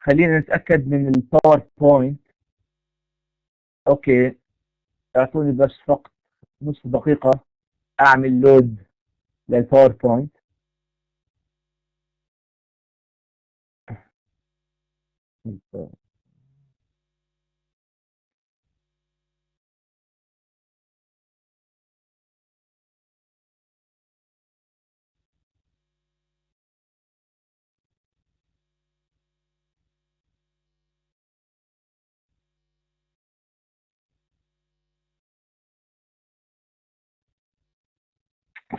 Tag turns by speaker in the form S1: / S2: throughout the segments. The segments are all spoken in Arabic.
S1: خلينا نتأكد من الباوربوينت. اوكي، اعطوني بس فقط نصف دقيقة اعمل لود للباوربوينت.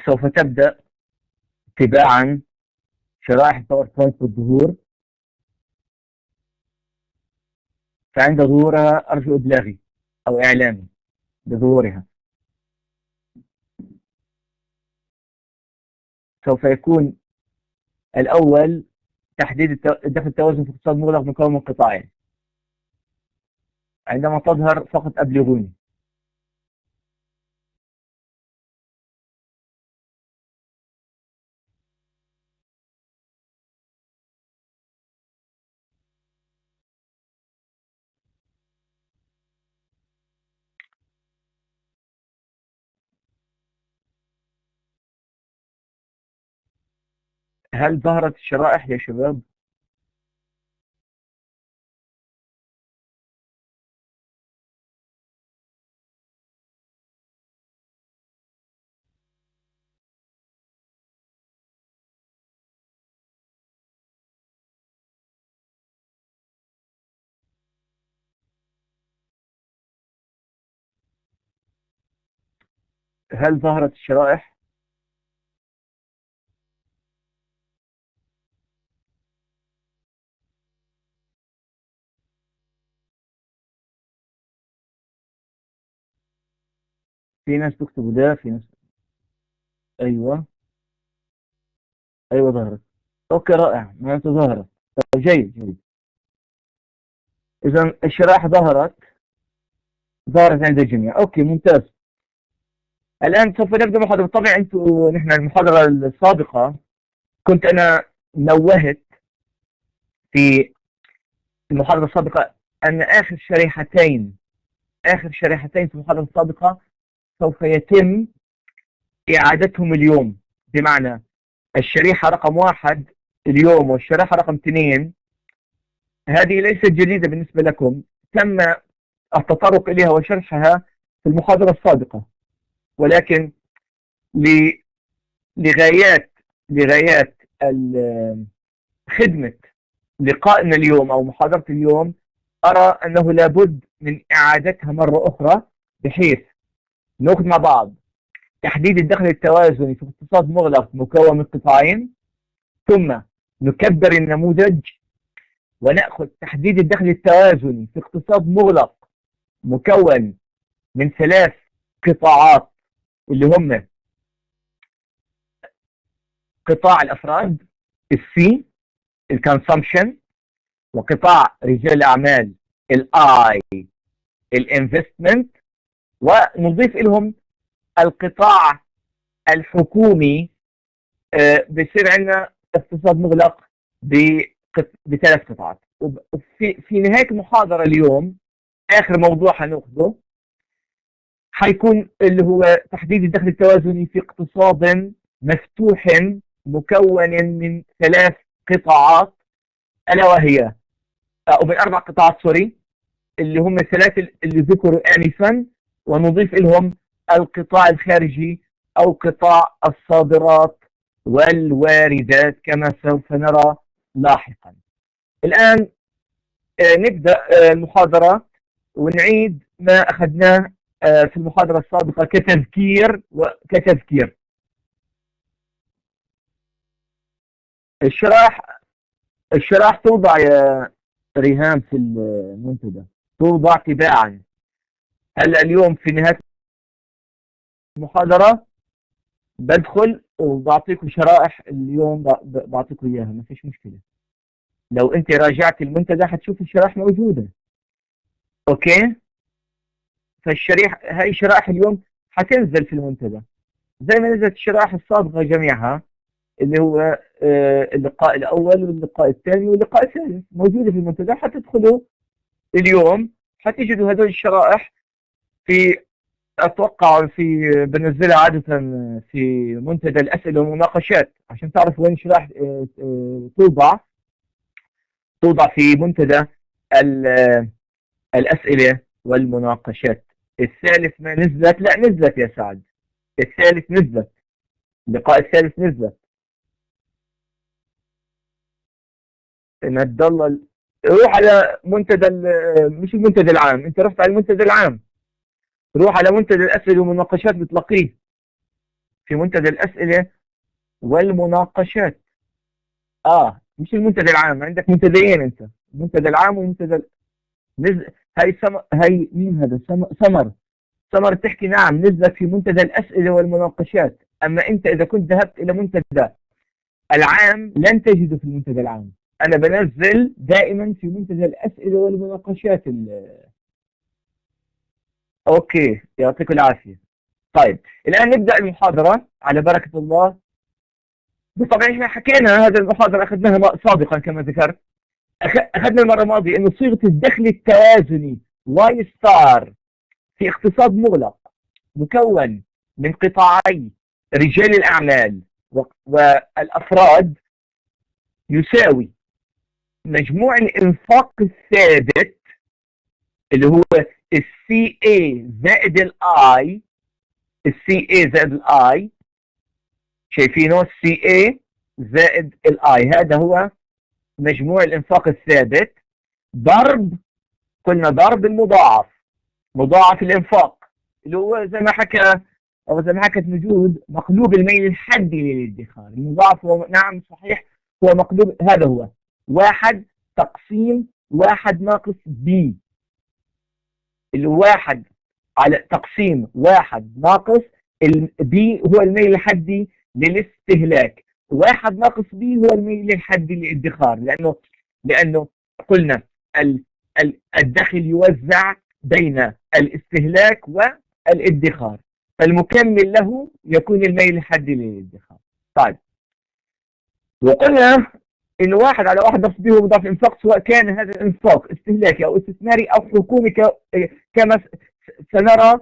S1: سوف تبدأ تباعا شرائح الباوربوينت بالظهور، فعند ظهورها أرجو إبلاغي أو إعلامي بظهورها. سوف يكون الأول تحديد دخل التوازن في اقتصاد مغلق مكون من قطاعين. عندما تظهر فقط أبلغوني. هل ظهرت الشرائح يا شباب؟ هل ظهرت الشرائح؟ في ناس تكتب ده، في ناس. أيوة، أيوة ظهرت. أوكي رائع، معناته ظهرت. طيب جيد جيد. إذا الشرائح ظهرت عند الجميع. أوكي ممتاز. الآن سوف نبدأ محاضرة. طبعا أنتم، نحن المحاضرة السابقة كنت أنا نوهت في المحاضرة السابقة أن آخر شريحتين في المحاضرة السابقة سوف يتم إعادتهم اليوم. بمعنى الشريحة رقم 1 اليوم والشريحة رقم 2 هذه ليست جديدة بالنسبة لكم، تم التطرق إليها وشرحها في المحاضرة السابقة، ولكن لغايات خدمة لقائنا اليوم أو محاضرة اليوم أرى أنه لابد من إعادتها مرة أخرى، بحيث نأخذ مع بعض تحديد الدخل التوازني في اقتصاد مغلق مكون من قطاعين، ثم نكبر النموذج ونأخذ تحديد الدخل التوازني في اقتصاد مغلق مكون من 3 قطاعات، اللي هم قطاع الأفراد السي الكونسومشن، وقطاع رجال الأعمال الاي الانفستمنت، ونضيف لهم القطاع الحكومي. بصير عندنا اقتصاد مغلق ب3 قطاعات. في نهاية المحاضرة اليوم آخر موضوع هناخده حيكون اللي هو تحديد الدخل التوازني في اقتصاد مفتوح مكون من 3 قطاعات، ألا وهي أو من 4 قطاعات سوري، اللي هم ال3 اللي ذكروا آنفا، ونضيف لهم القطاع الخارجي أو قطاع الصادرات والواردات كما سوف نرى لاحقا. الآن نبدأ المحاضرة ونعيد ما أخذناه في المحاضرة السابقة كتذكير. الشرائح توضع يا ريهام في المنتدى، توضع تباعا. هلا اليوم في نهاية المحاضرة بدخل وبعطيكم شرائح اليوم، بعطيكم إياها، ما فيش مشكلة. لو أنت راجعت المنتدى حتشوف الشرائح موجودة. أوكي، هاي شرائح اليوم حتنزل في المنتدى زي ما نزلت الشرائح السابقة جميعها. اللي هو اللقاء الأول واللقاء الثاني واللقاء الثالث موجودة في المنتدى. حتدخلوا اليوم حتجدوا هذول الشرائح في، أتوقع في بنزلها عادة في منتدى الأسئلة والمناقشات عشان تعرف وين شرائح توضع في منتدى الأسئلة والمناقشات. الثالث ما نزلت؟ لا نزلت يا سعد، الثالث نزلت، اللقاء الثالث نزلت. نتضلل روح على منتدى مش المنتدى العام، انت رحت على المنتدى العام، روح على منتدى الأسئلة والمناقشات بتلاقيه في منتدى الأسئلة والمناقشات. مش المنتدى العام، عندك منتديين انت، المنتدى العام والمنتدى نزل. هاي مين هذا؟ سمر تحكي نعم نزلت في منتدى الأسئلة والمناقشات. أما أنت إذا كنت ذهبت إلى منتدى العام لن تجده في المنتدى العام. أنا بنزل دائما في منتدى الأسئلة والمناقشات أوكي، يعطيكم العافية. طيب الآن نبدأ المحاضرة على بركة الله. بالطبع احنا حكينا هذه المحاضرة أخذناها سابقا كما ذكرت. أخذنا المرة الماضية أنه صيغة الدخل التوازني واي ستار في اقتصاد مغلق مكون من قطاعي رجال الأعمال والأفراد يساوي مجموع الإنفاق الثابت اللي هو السي اي زائد الاي، السي اي زائد الاي، شايفينه؟ السي اي زائد الاي هذا هو مجموع الإنفاق الثابت قلنا ضرب المضاعف، مضاعف الإنفاق اللي هو زي ما حكى أو زي ما حكت وجود مقلوب الميل الحدي للادخار. المضاعف هو نعم صحيح هو مقلوب، هذا هو 1 تقسيم 1 ناقص بي، اللي 1 على تقسيم 1 ناقص البي هو الميل الحدي للاستهلاك، 1 ناقص بي هو الميل الحدي للادخار. لأنه قلنا الدخل يوزع بين الاستهلاك والادخار، فالمكمل له يكون الميل الحدي للادخار. طيب وقلنا إنه 1 على 1 ناقص به هو مضاعف الإنفاق، سواء كان هذا الإنفاق استهلاكي أو استثماري أو حكومي كما سنرى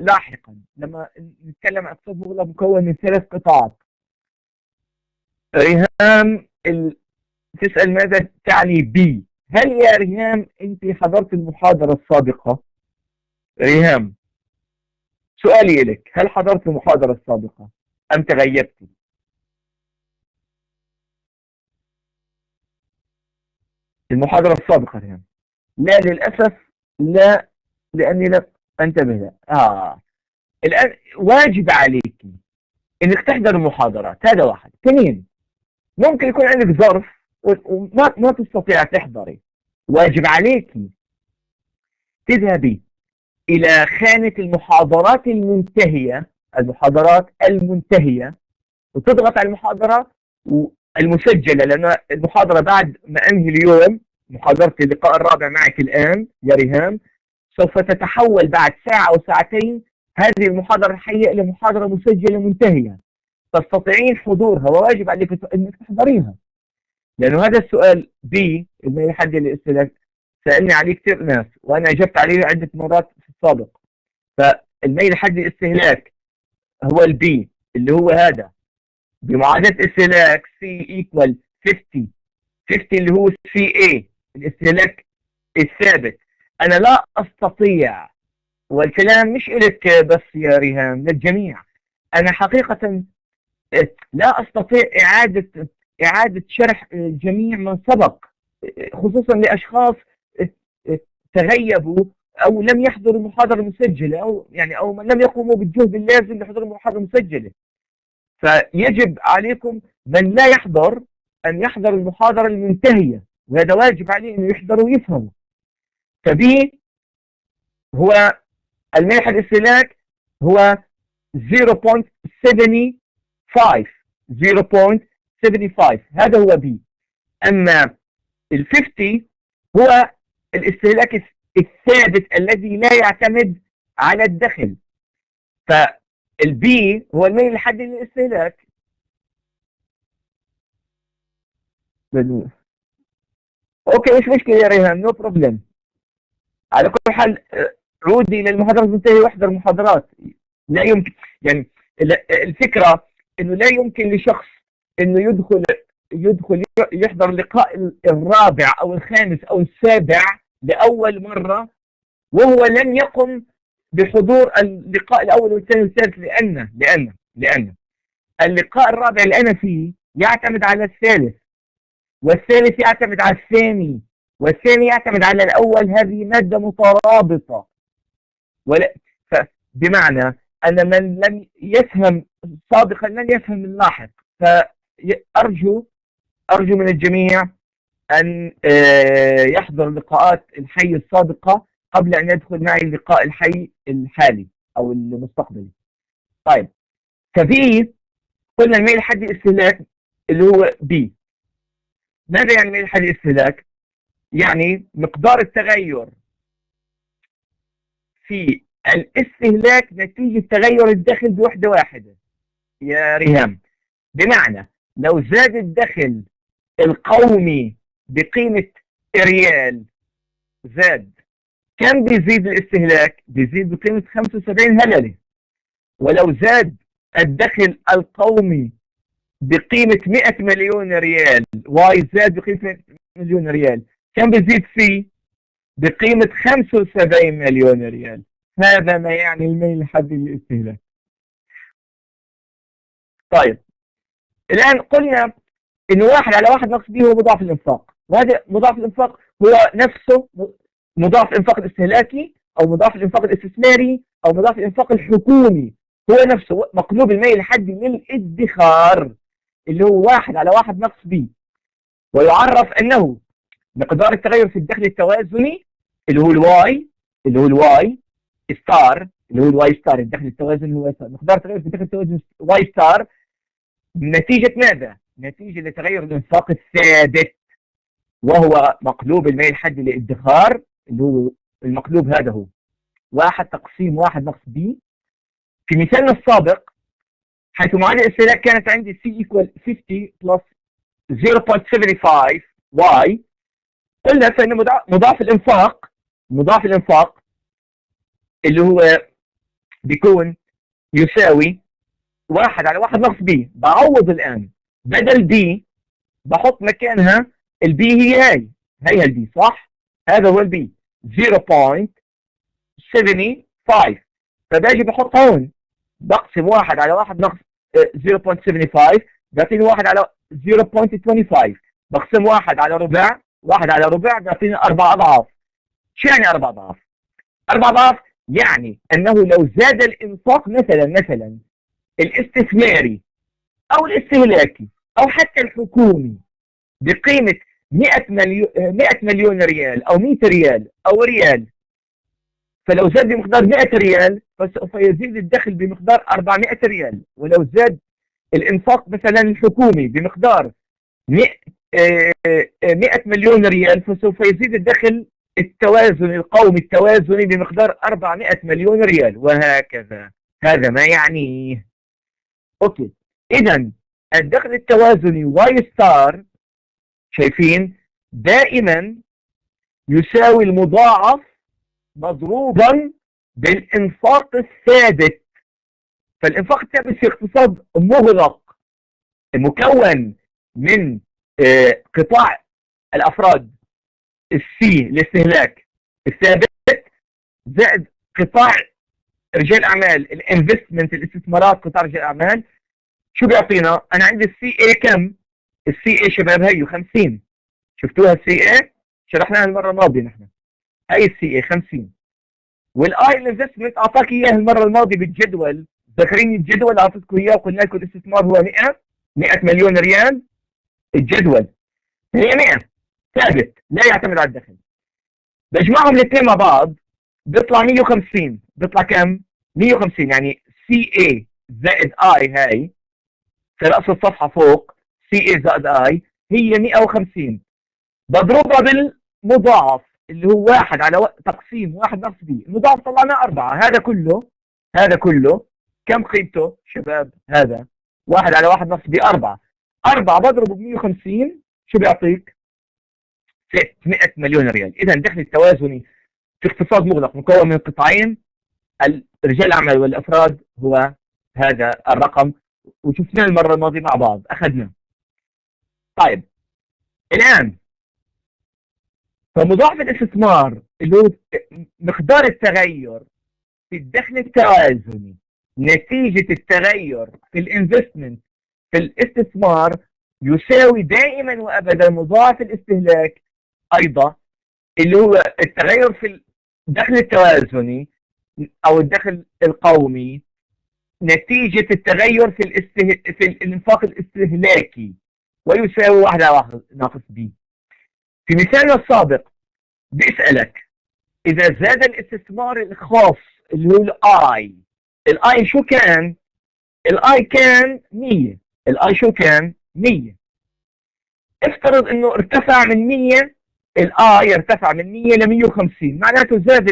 S1: لاحقا لما نتكلم عن اقتصاد مغلق مكون من 3 قطاعات. ريهام تسأل ماذا تعني بي؟ هل يا ريهام أنت حضرت المحاضرة السابقة؟ ريهام سؤالي لك، هل حضرت المحاضرة السابقة أم تغيبت؟ المحاضرة السابقة ريهام؟ لا للأسف لا، لأني لم أنتبه لها. الآن واجب عليك إنك تحضر المحاضرات، هذا واحد. اثنين، ممكن يكون عندك ظرف وما تستطيع تحضري، واجب عليك تذهبي إلى خانة المحاضرات المنتهية وتضغط على المحاضرة المسجلة، لأن المحاضرة بعد ما أنهي اليوم محاضرة اللقاء الرابع معك الآن يا ريهام سوف تتحول بعد ساعة أو ساعتين هذه المحاضرة الحية إلى محاضرة مسجلة منتهية تستطيعين حضورها، وواجب عليك أنك تحضريها. لأنه هذا السؤال بي الميل الحدي للاستهلاك سألني عليه كثير ناس وأنا أجبت عليه عدة مرات في السابق. فالميل الحدي للاستهلاك هو البي اللي هو هذا بمعادلة استهلاك C equal 50 اللي هو CA الاستهلاك الثابت. أنا لا أستطيع، والكلام مش إلك بس يا ريهام، للجميع، أنا حقيقة لا أستطيع إعادة شرح جميع ما سبق، خصوصا لأشخاص تغيبوا أو لم يحضروا المحاضرة المسجلة أو لم يقوموا بالجهد اللازم لحضور المحاضرة المسجلة. فيجب عليكم من لا يحضر أن يحضر المحاضرة المنتهية، وهذا واجب عليه أنه يحضر ويفهم. فبي هو الميل الحدي للاستهلاك هو 0.75 هذا هو بي. أما ال50 هو الاستهلاك الثابت الذي لا يعتمد على الدخل. فالبي هو الميل الحدي للاستهلاك اوكي مش مشكله يا ريهام، نو بروبلم. على كل حال عودي الى المحاضرات المنتهيه واحضر محاضرات. لا يمكن يعني الفكره انه لا يمكن لشخص انه يدخل يحضر اللقاء الرابع او الخامس او السابع لاول مره وهو لم يقم بحضور اللقاء الاول والثاني والثالث، لان اللقاء الرابع اللي انا فيه يعتمد على الثالث، والثالث يعتمد على الثاني، والثاني يعتمد على الاول. هذه ماده مترابطه. ولا بمعنى ان من لم يفهم سابقا لن يفهم اللاحق. فارجو من الجميع ان يحضر لقاءات الحي السابقه قبل ان يدخل معي اللقاء الحي الحالي او المستقبلي. طيب، ففي قلنا الميل الحدي الاستهلاك اللي هو بي. ماذا يعني ميل الحدي الاستهلاك؟ يعني مقدار التغير في الاستهلاك نتيجة تغير الدخل بوحدة واحدة يا ريهام. بمعنى لو زاد الدخل القومي بقيمة ريال، زاد، كم بيزيد الاستهلاك؟ بيزيد بقيمة 75 هللة. ولو زاد الدخل القومي بقيمة 100 مليون ريال، واي زاد بقيمة 100 مليون ريال، كم بيزيد فيه؟ بقيمة 75 مليون ريال. هذا ما يعني الميل الحدي للاستهلاك. طيب، الآن قلنا إنه 1/1 ناقص به هو مضاعف الإنفاق، وهذا مضاعف الإنفاق هو نفسه مضاعف الإنفاق الاستهلاكي أو مضاعف الإنفاق الاستثماري أو مضاعف الإنفاق الحكومي، هو نفسه مقلوب الميل الحدي للادخار اللي هو 1/1 ناقص به. ويعرف أنه مقدار التغير في الدخل التوازني اللي هو الواي ستار، الدخل التوازني هو مقدار التغير في الدخل التوازني واي ستار نتيجة ماذا؟ نتيجة لتغير الانفاق الثابت، وهو مقلوب الميل الحدي للادخار اللي هو المقلوب هذا هو 1/1 ناقص بي. في مثالنا السابق حيث معادلة الاستهلاك كانت عندي C = 50 plus 0.75 y، قلنا فإن مضاعف الإنفاق اللي هو بيكون يساوي 1/1 ناقص بي. بعوض الآن بدل بي بحط مكانها البي، هي البي صح؟ هذا هو البي 0.75. فباجي بحط هون بقسم 1/1 ناقص 0.75 بيعطيني 1/0.25. بقسم 1/4 بيعطيني 4 أضعاف. شو يعني 4 أضعاف؟ 4 أضعاف يعني أنه لو زاد الإنفاق مثلا الاستثماري أو الاستهلاكي أو حتى الحكومي بقيمة 100 مليون ريال أو 100 ريال أو ريال، فلو زاد بمقدار 100 ريال فسوف يزيد الدخل بمقدار 400 ريال. ولو زاد الإنفاق مثلا الحكومي بمقدار 100 مليون ريال فسوف يزيد الدخل القومي التوازني بمقدار 400 مليون ريال، وهكذا. هذا ما يعنيه. اوكي، اذا الدخل التوازني واي ستار شايفين دائما يساوي المضاعف مضروبا بالانفاق الثابت. فالانفاق الثابت في اقتصاد مغلق مكون من قطاع الافراد السي الاستهلاك الثابت زائد قطاع رجال الاعمال الانفستمنت الاستثمارات قطاع رجال الاعمال. شو بيعطينا؟ انا عندي السي اي كم؟ السي اي شباب هيو 50. شفتوها السي اي؟ شرحناها المره الماضيه نحن. هي السي اي 50. والاي الانفستمنت اعطاك اياه المره الماضيه بالجدول. ذاكرين الجدول اللي اعطيتكم اياه وقلنا لكم الاستثمار هو 100 مليون ريال. الجدول هي 100 ثابت لا يعتمد على الدخل. بجمعهم الاثنين مع بعض بيطلع 150. بيطلع كم؟ 150 يعني سي اي زائد اي هاي في رأس الصفحة فوق سي اي زائد اي هي 150. بضربها بالمضاعف اللي هو 1 تقسيم 1 ناقص بي. المضاعف طلعنا 4. هذا كله كم قيمته شباب؟ هذا 1/1 ناقص بي 4. 4 بضربه ب 150 شو بيعطيك؟ 600 مليون ريال. إذا الدخل التوازني في اقتصاد مغلق مكون من قطاعين، رجال الأعمال والأفراد، هو هذا الرقم، وشفناه المرة الماضية مع بعض أخذنا. طيب الآن فمضاعف الاستثمار اللي هو مقدار التغير في الدخل التوازني نتيجة التغير في الانفستمنت في الاستثمار يساوي دائما وأبدا مضاعف الاستهلاك أيضا، اللي هو التغير في الدخل التوازني أو الدخل القومي نتيجة التغير في الانفاق الاستهلاكي، ويساوي 1 على 1 ناقص بي. في مثالنا السابق بيسألك إذا زاد الاستثمار الخاص اللي هو الآي شو كان؟ الآي كان 100. الآي شو كان؟ 100. افترض إنه ارتفع من 100، الآي ارتفع من 100 ل 150، معناته زاد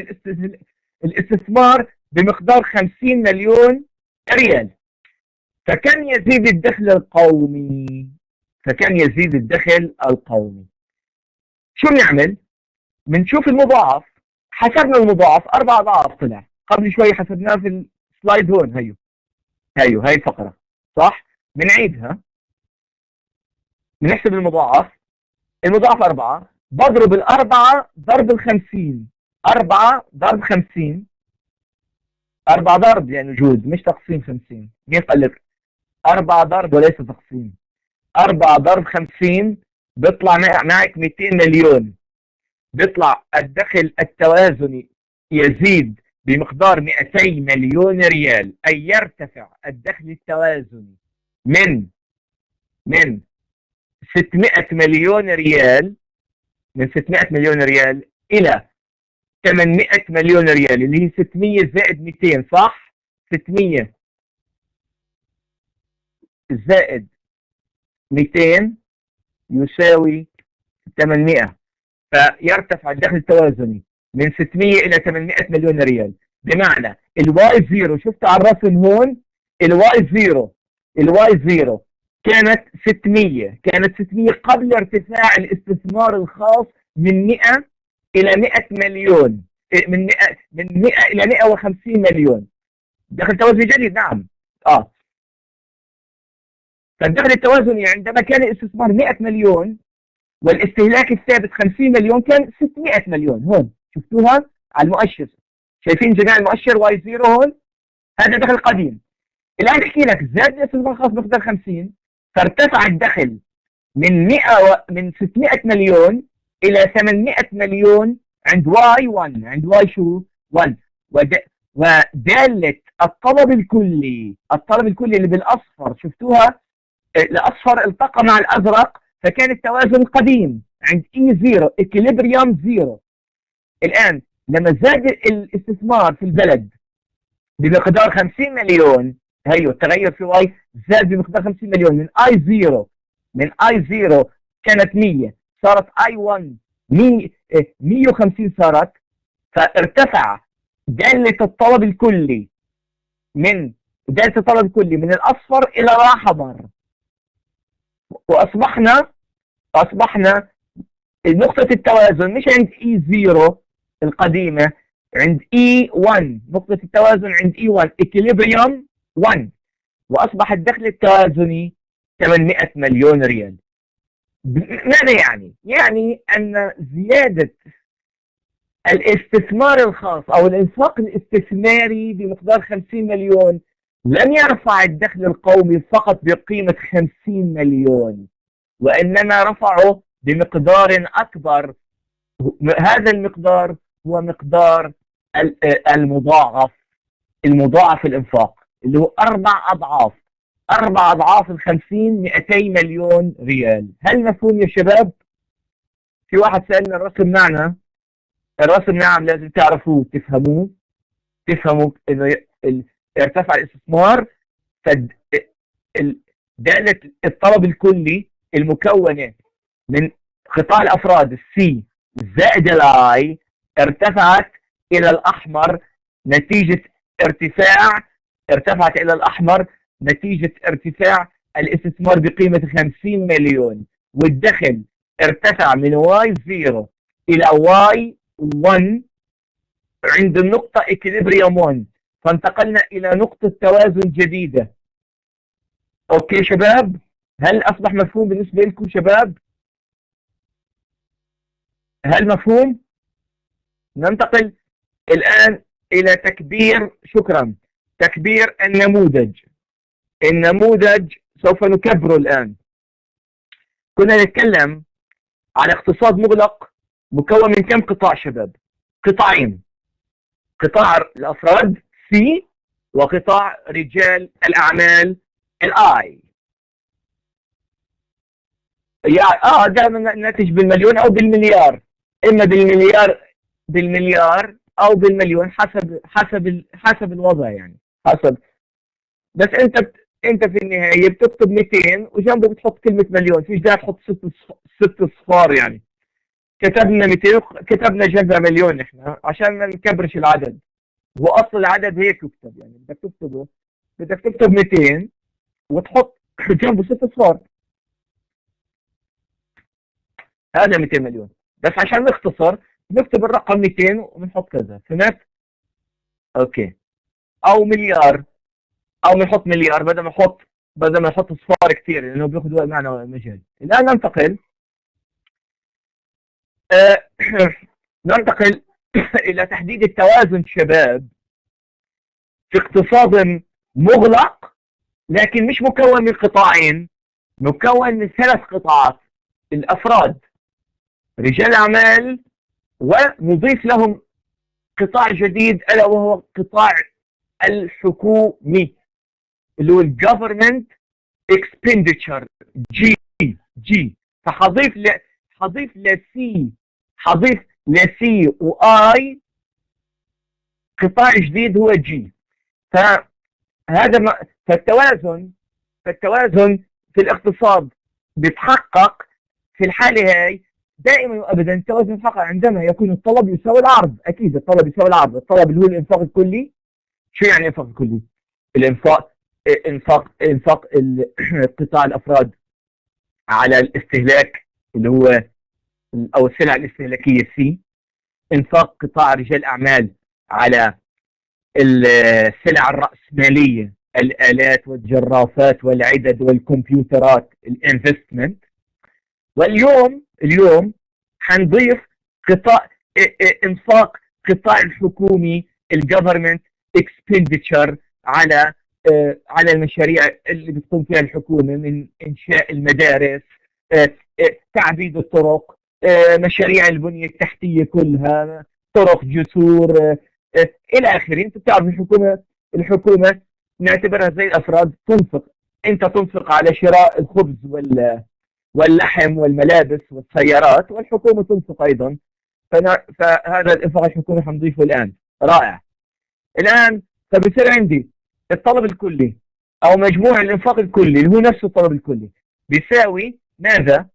S1: الاستثمار بمقدار 50 مليون ريال. فكم يزيد الدخل القومي؟ شو بنعمل؟ بنشوف المضاعف. حسبنا المضاعف 4 أضعاف طلع، قبل شوي حسبناه في السلايد هون. هاي الفقرة صح؟ بنعيدها، بنحسب المضاعف 4، بضرب 4 ضرب 50، 4 ضرب 50، 4 ضرب يعني جوز مش تقسيم 50. مين قال لك 4 ضرب وليس تقسيم؟ 4 ضرب 50 بيطلع معك 200 مليون. بيطلع الدخل التوازني يزيد بمقدار 200 مليون ريال، أي يرتفع الدخل التوازني من 600 مليون ريال، إلى 800 مليون ريال، اللي هي 600 زائد 200 صح؟ 600 زائد 200 يساوي 800. فيرتفع الدخل التوازني من 600 إلى 800 مليون ريال. بمعنى الواي زيرو، شفت على الرسم هون الواي زيرو كانت 600 قبل ارتفاع الاستثمار الخاص من 100 إلى 100 مليون، من 100 إلى 150 مليون. دخل توازني جديد نعم. فالدخل التوازني عندما كان الاستثمار 100 مليون والاستهلاك الثابت 50 مليون كان 600 مليون. هون شفتوها على المؤشر، شايفين جميع المؤشر واي زيرو هون؟ هذا دخل قديم. الآن احكي لك زاد الاستثمار الخاص بمقدار 50، فارتفع الدخل من 600 مليون إلى 800 مليون عند واي 1. عند واي شو؟ 1. ودالة الطلب الكلي اللي بالأصفر شفتوها؟ الأصفر التقى مع الأزرق، فكان التوازن قديم عند E0 equilibrium 0. الآن لما زاد الاستثمار في البلد بمقدار 50 مليون، هيو التغير في واي زاد بمقدار 50 مليون من I0 كانت 100 صارت I1 150 صارت، فارتفع دالة الطلب الكلي من الأصفر إلى الأحمر، وأصبحنا نقطة التوازن مش عند E0 القديمة، عند E1. نقطة التوازن عند E1 equilibrium 1، وأصبح الدخل التوازني 800 مليون ريال. ماذا يعني؟ يعني أن زيادة الاستثمار الخاص أو الإنفاق الاستثماري بمقدار 50 مليون لم يرفع الدخل القومي فقط بقيمة 50 مليون، وإنما رفعه بمقدار أكبر. هذا المقدار هو مقدار المضاعف الإنفاق، اللي هو 4 أضعاف 50 200 مليون ريال. هل مفهوم يا شباب؟ في واحد سألنا الرسم نعم لازم تعرفوه تفهموا إنه ارتفع الاستثمار، دالة الطلب الكلي المكونة من قطاع الأفراد السي زائد الاي ارتفعت إلى الأحمر نتيجة ارتفاع الاستثمار بقيمة 50 مليون، والدخل ارتفع من واي 0 إلى واي 1 عند النقطة إكليبريوم 1، فانتقلنا إلى نقطة توازن جديدة. أوكي شباب، هل أصبح مفهوم بالنسبة لكم شباب؟ هل مفهوم؟ ننتقل الآن إلى تكبير، شكرا، تكبير النموذج. النموذج سوف نكبره الآن. كنا نتكلم على اقتصاد مغلق مكون من كم قطاع شباب؟ قطاعين، قطاع الأفراد C وقطاع رجال الأعمال الآي. دائما ناتج بالمليون أو بالمليار، إما بالمليار أو بالمليون، حسب الوضع يعني، حسب. بس أنت في النهاية بتكتب 200 وجنبه بتحط كلمة مليون، فيش داعي تحط ست صفار يعني. كتبنا 200 كتبنا جنبها مليون احنا عشان ما نكبرش العدد، واصل العدد هيك يكتب يعني. بدك تكتب 200 وتحط جنبه 6 صفار، هذا 200 مليون. بس عشان نختصر نكتب الرقم 200 وبنحط كذا، فهمت؟ اوكي. او مليار، او بنحط مليار بدل ما نحط صفار كثير لانه بياخذ وقت معنا مجال. الان ننتقل ننتقل الى تحديد التوازن شباب في اقتصاد مغلق، لكن مش مكون من قطاعين، مكون من 3 قطاعات: الافراد، رجال الاعمال، ونضيف لهم قطاع جديد الا وهو قطاع الحكومي اللي هو الجفرمنت اكسبندتشر، جي. فحضيف لسي واي قطاع جديد هو جي. فالتوازن في الاقتصاد بيتحقق في الحالة هاي دائما وابدا. التوازن يتحقق عندما يكون الطلب يساوي العرض. اكيد الطلب يساوي العرض. الطلب اللي هو الانفاق الكلي. شو يعني الانفاق الكلي؟ انفاق قطاع الافراد على الاستهلاك اللي هو او السلع الاستهلاكيه سي. انفاق قطاع رجال الاعمال على السلع الرأسمالية، الآلات والجرافات والعدد والكمبيوترات، الانفستمنت. واليوم حنضيف انفاق قطاع الحكومي، الجفرمنت اكسبندتشر، على المشاريع اللي بتقوم فيها الحكومة، من انشاء المدارس، تعبيد الطرق، مشاريع البنية التحتية كلها، طرق، جسور، الى اخره. انت بتعرف الحكومه نعتبرها زي الافراد. انت تنفق على شراء الخبز واللحم والملابس والسيارات، والحكومه تنفق ايضا. فهذا الانفاق الحكومي حنضيفه الان. رائع. الان فبصير عندي الطلب الكلي او مجموع الانفاق الكلي اللي هو نفسه الطلب الكلي بيساوي ماذا؟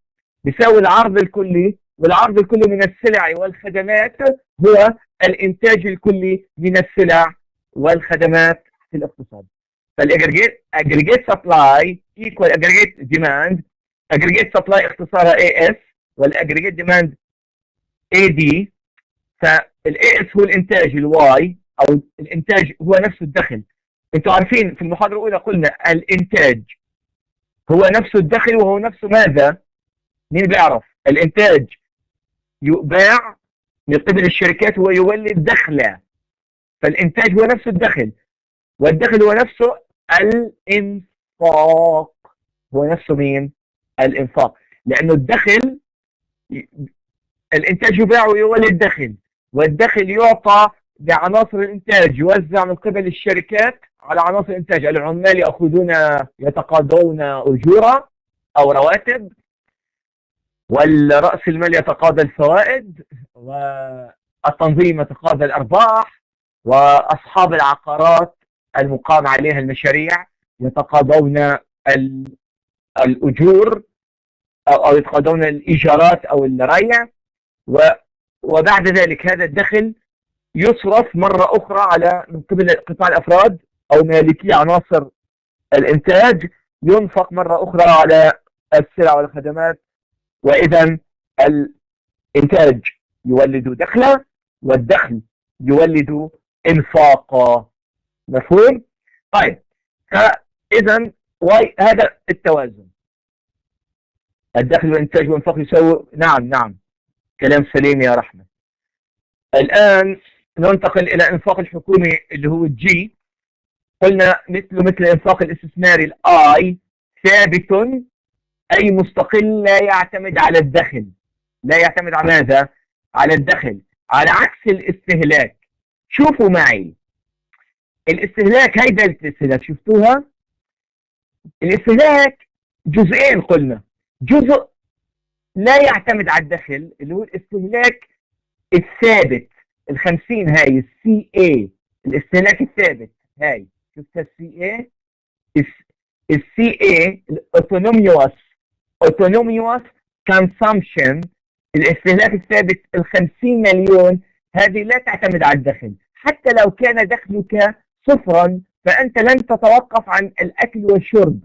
S1: بيساوي العرض الكلي، والعرض الكلي من السلع والخدمات هو الانتاج الكلي من السلع والخدمات في الاقتصاد. فالاجريجيت سبلاي ايكوال اجريجيت ديماند. اجريجيت سبلاي اختصارها اي اس، والاجريجيت ديماند اي دي. فالاي اس هو الانتاج، الواي او الانتاج هو نفسه الدخل. انتم عارفين في المحاضره الاولى قلنا الانتاج هو نفسه الدخل، وهو نفسه ماذا؟ مين بيعرف؟ الانتاج يباع من قبل الشركات هو يولد دخلا. فالانتاج هو نفسه الدخل، والدخل هو نفسه الانفاق. هو نفسه مين؟ الانفاق. لانه الدخل، الانتاج يباع ويولد دخل، والدخل يعطى لعناصر الانتاج، يوزع من قبل الشركات على عناصر الانتاج. العمال يتقاضون اجورا او رواتب، والرأس المال يتقاضى الفوائد، والتنظيم يتقاضى الأرباح، وأصحاب العقارات المقام عليها المشاريع يتقاضون الأجور أو يتقاضون الإيجارات أو الريع. وبعد ذلك هذا الدخل يصرف مرة أخرى على من قبل قطاع الأفراد أو مالكي عناصر الإنتاج، ينفق مرة أخرى على السلع والخدمات. وإذا الإنتاج يولد دخلا، والدخل يولد إنفاقا. مفهوم؟ طيب، فإذا هذا التوازن، الدخل والإنتاج والإنفاق يساوي. نعم، كلام سليم يا رحمة. الآن ننتقل إلى إنفاق الحكومي اللي هو الجي. قلنا مثل الإنفاق الاستثماري الآي ثابت أي مستقل، لا يعتمد على الدخل. لا يعتمد على ماذا؟ على الدخل، على عكس الاستهلاك. شوفوا معي الاستهلاك، هيدا الاستهلاك شفتوها؟ الاستهلاك جزئين قلنا، جزء لا يعتمد على الدخل اللي هو الاستهلاك الثابت، ال50 هاي السي اي، الاستهلاك الثابت هاي، شفتها السي اي؟ السي اي اوتونوميوس كونسامشن، الاستهلاك الثابت ال50 مليون، هذه لا تعتمد على الدخل. حتى لو كان دخلك صفرا فأنت لن تتوقف عن الأكل والشرب.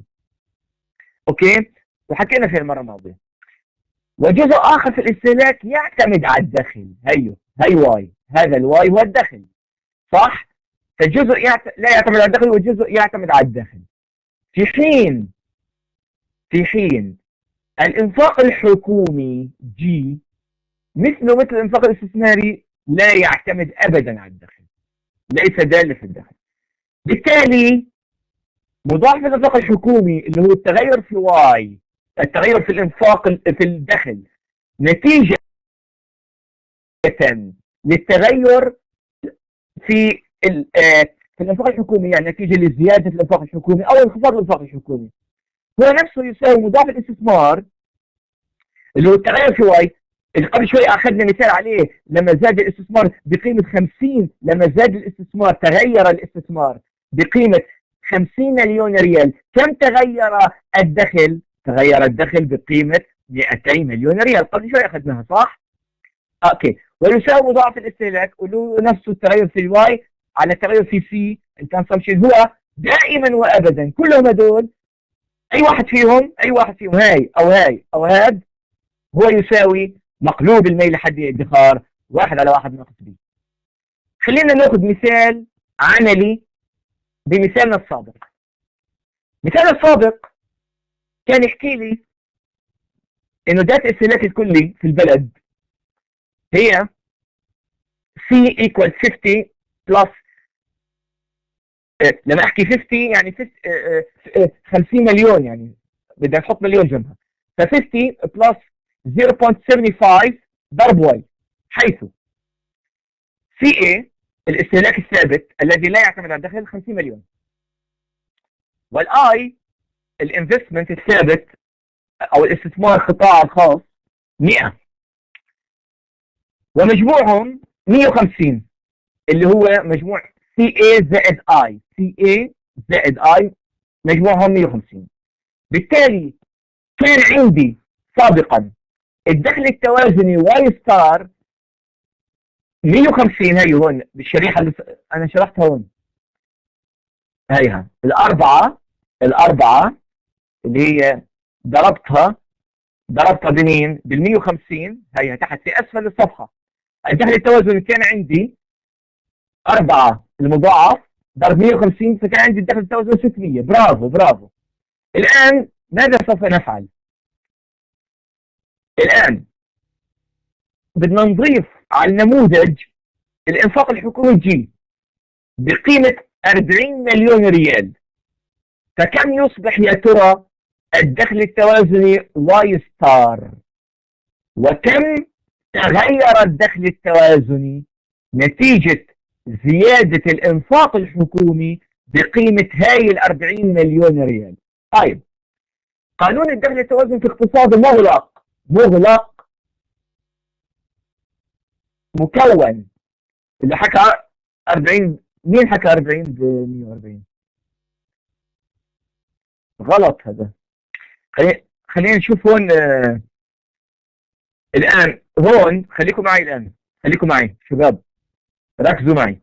S1: أوكي؟ وحكينا في المرة الماضية. وجزء آخر في الاستهلاك يعتمد على الدخل، هي واي، هذا الواي هو الدخل، صح؟ فالجزء لا يعتمد على الدخل، والجزء يعتمد على الدخل. في حين الإنفاق الحكومي جي مثل الإنفاق الاستثماري لا يعتمد أبدا على الدخل، ليس دال في الدخل. بالتالي مضاعف الإنفاق الحكومي اللي هو التغير في واي، التغير في الإنفاق في الدخل نتيجة للتغير في الإنفاق الحكومي، يعني نتيجة لزيادة الإنفاق الحكومي أو انخفاض الإنفاق الحكومي، هو نفسه يساوي مضاعف الاستثمار اللي هو التغير في واي. اللي قبل شوي أخذنا مثال عليه، لما زاد الاستثمار بقيمة 50، لما زاد الاستثمار تغير الاستثمار بقيمة 50 مليون ريال، كم تغير الدخل؟ تغير الدخل بقيمة 200 مليون ريال. قبل شوي أخذناها صح؟ أوكي. ويساوي مضاعف الاستهلاك وله نفسه التغير في الواي على التغير في سي الكونسمشن، هو دائما وأبدا كلهم هدول أي واحد فيهم هاي أو هاد هو يساوي مقلوب الميل لحد الادخار 1/1 ناقص بي. خلينا ناخذ مثال عملي بمثالنا السابق. مثالنا السابق كان يحكي لي انه ذات الاستهلاك الكلي في البلد هي C equals 50 plus، لما احكي 50 يعني 50 مليون، يعني بدنا نحط مليون جنبها، ف 50 plus 0.75 ضرب واي، حيث CA الاستهلاك الثابت الذي لا يعتمد على الدخل 50 مليون، والاي الانفستمنت الثابت او الاستثمار القطاع الخاص 100، ومجموعهم 150 اللي هو مجموع CA زائد I مجموعهم 150. بالتالي كان عندي سابقا الدخل التوازني واي ستار 150، هي هون بالشريحة اللي أنا شرحتها هون، هيها الأربعة اللي هي ضربتها بمين؟ بال150، هيها تحت في أسفل الصفحة. الدخل التوازني كان عندي 4 المضاعف ضرب 150، فكان عندي الدخل التوازني 600. برافو. الآن ماذا سوف نفعل؟ الآن بدنا نضيف على النموذج الإنفاق الحكومي جي بقيمة 40 مليون ريال، فكم يصبح يا ترى الدخل التوازني واي ستار؟ وكم تغير الدخل التوازني نتيجة زيادة الإنفاق الحكومي بقيمة هاي 40 مليون ريال؟ طيب، قانون الدخل التوازني في اقتصاد مغلق مكون، اللي حكى 40، مين حكى 40 ب 140؟ غلط هذا. خلينا نشوف هون. الآن هون خليكم معي شباب، ركزوا معي.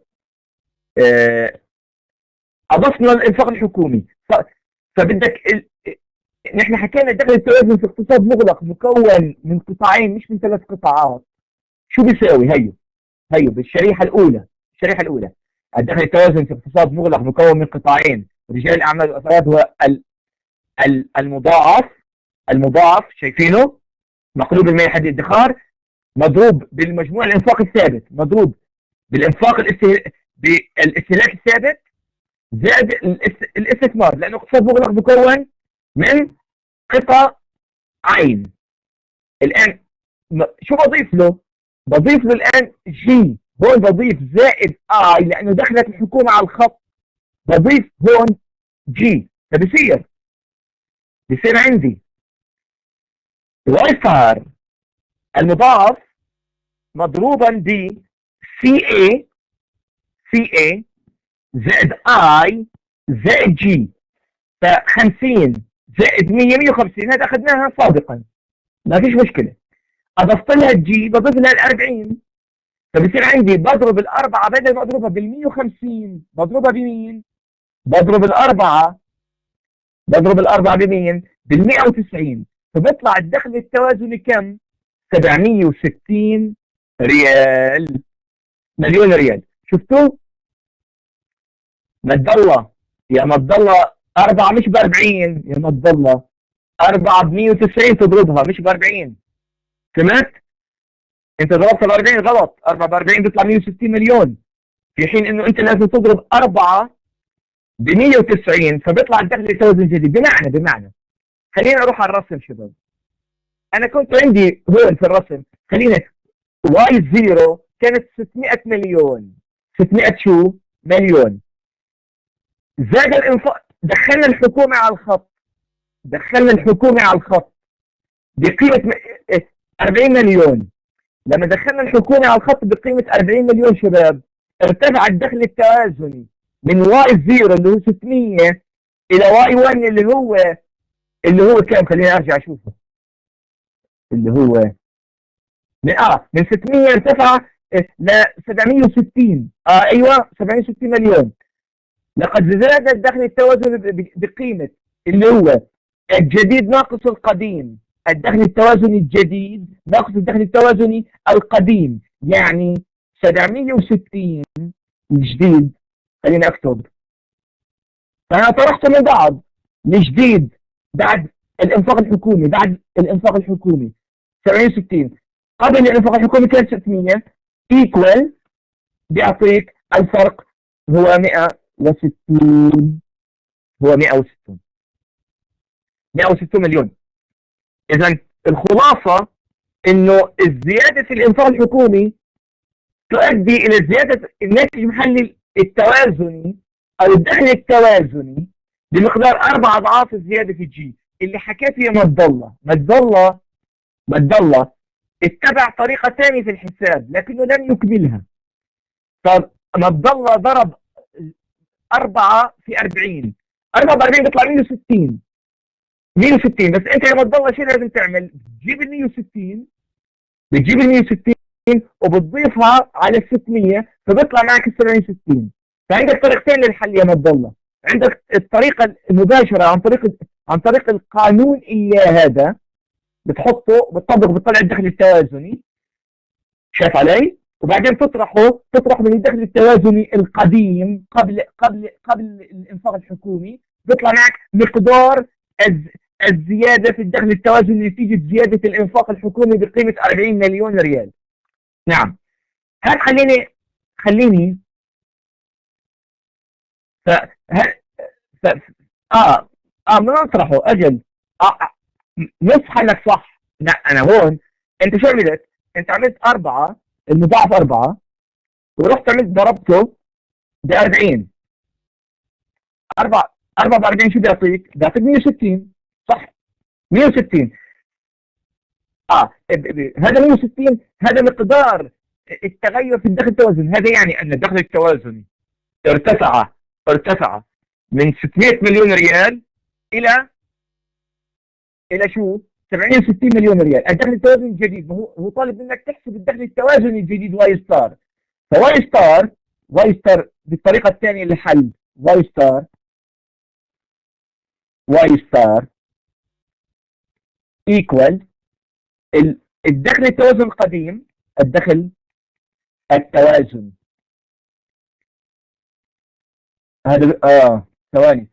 S1: أضفنا الإنفاق الحكومي، فبدك نحن حكينا الدخل التوازن في اقتصاد مغلق مكون من قطاعين مش من 3 قطاعات. شو بيساوي؟ هيو بالشريحة الأولى الدخل التوازن في اقتصاد مغلق مكون من قطاعين رجال الأعمال والأفراد هو المضاعف شايفينه مقلوب المال حد الادخار مضروب بالمجموع الإنفاق الثابت مضروب بالاستهلاك الثابت زائد الاستثمار، لأنه اقتصاد مغلق مكون من قطاعين. الآن شو بضيف له؟ بضيف له الآن جي، هون بضيف زائد اي لأنه دخلت الحكومة على الخط، بضيف هون جي، فبصير عندي واي ستار المضاعف مضروبا ب سي اي زائد اي زائد جي، ف50 زائد 100 150 هذا اخذناها سابقا ما فيش مشكله. اضفت لها الجي بضيف لها ال40، فبصير عندي بضرب الاربعه بدل ما اضربها بال150 بضربها بمين؟ بضرب الاربعه بمين؟ بال190، فبيطلع الدخل التوازني كم؟ 760 ريال، مليون ريال. شفتوا؟ مد الله يا مد الله 4 مش ب40 يا مد الله 4 ب190 تضربها مش ب40. فهمت؟ انت ضربت ب40 غلط، 4 ب40 بيطلع 160 مليون، في حين انه انت لازم تضرب 4 ب190 فبيطلع الدخل التوازن جديد. بمعنى خلينا اروح على الرسم شباب. انا كنت عندي هون في الرسم خلينا واي زيرو كانت 600 مليون، 600 شو؟ مليون. زاد الانفاق، دخلنا الحكومة على الخط بقيمة 40 مليون. لما دخلنا الحكومة على الخط بقيمة 40 مليون شباب، ارتفع الدخل التوازني من واي زيرو اللي هو 600 الى واي 1 اللي هو كم؟ خليني ارجع اشوفه، اللي هو من 600 ارتفع ل 760. ايوه 760 مليون. لقد زاد الدخل التوازني بقيمة اللي هو الجديد ناقص القديم، الدخل التوازني الجديد ناقص الدخل التوازني القديم، يعني 760 الجديد. خلينا اكتب، فانا طرحت من بعض الجديد بعد الانفاق الحكومي 760 قبل الانفاق الحكومي كان 600 ايكوال بيعطيك الفرق هو 160 160 مليون. اذا الخلاصه انه الزياده في الانفاق الحكومي تؤدي الى زياده الناتج المحلي التوازني او الدخل التوازني بمقدار 4 اضعاف الزياده في الجي اللي حكيت يا مد الله اتبع طريقه ثانيه في الحساب لكنه لم يكملها. فمد الله ضرب 4 في 40، 4 ب 40 بيطلع 160 بس انت يا مد الله شو لازم تعمل؟ بتجيب ال 160 وبتضيفها على ال 600 فبيطلع معك ال 760. فعندك طريقتين للحل يا مد الله. عندك الطريقه المباشره عن طريق القانون هذا بتطلع الدخل التوازني، شايف علي؟ وبعدين تطرح من الدخل التوازني القديم قبل الانفاق الحكومي، بيطلع معك مقدار الزياده في الدخل التوازني نتيجه زياده الانفاق الحكومي بقيمه 40 مليون ريال. نعم. هل خليني ف... ف... نطرحه اجل. نص حلك صح. لا انا هون انت شو عملت؟ انت عملت 4 المضاعف 4 ورحت عملت ضربته ب 40. 4 ب 40 شو بيعطيك؟ بيعطيك 160 صح؟ 160 هذا 160 هذا مقدار التغير في الدخل التوازني. هذا يعني ان الدخل التوازني ارتفع من 600 مليون ريال الى شو؟ 760 مليون ريال. الدخل التوازني الجديد هو طالب منك تحسب الدخل التوازني الجديد واي ستار. فواي ستار بالطريقه الثانيه للحل واي ستار ايكوال الدخل التوازن القديم، الدخل التوازن. هذا ثواني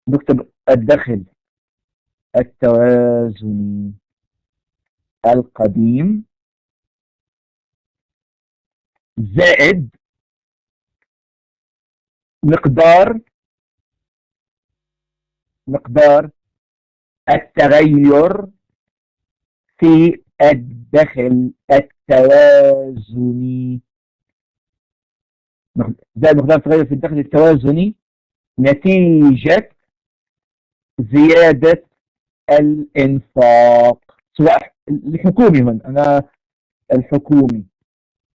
S1: نكتب الدخل التوازني القديم زائد مقدار التغير في الدخل التوازني، زائد مقدار التغير في الدخل التوازني نتيجة زيادة الإنفاق، سواء الحكومي. هون أنا الحكومي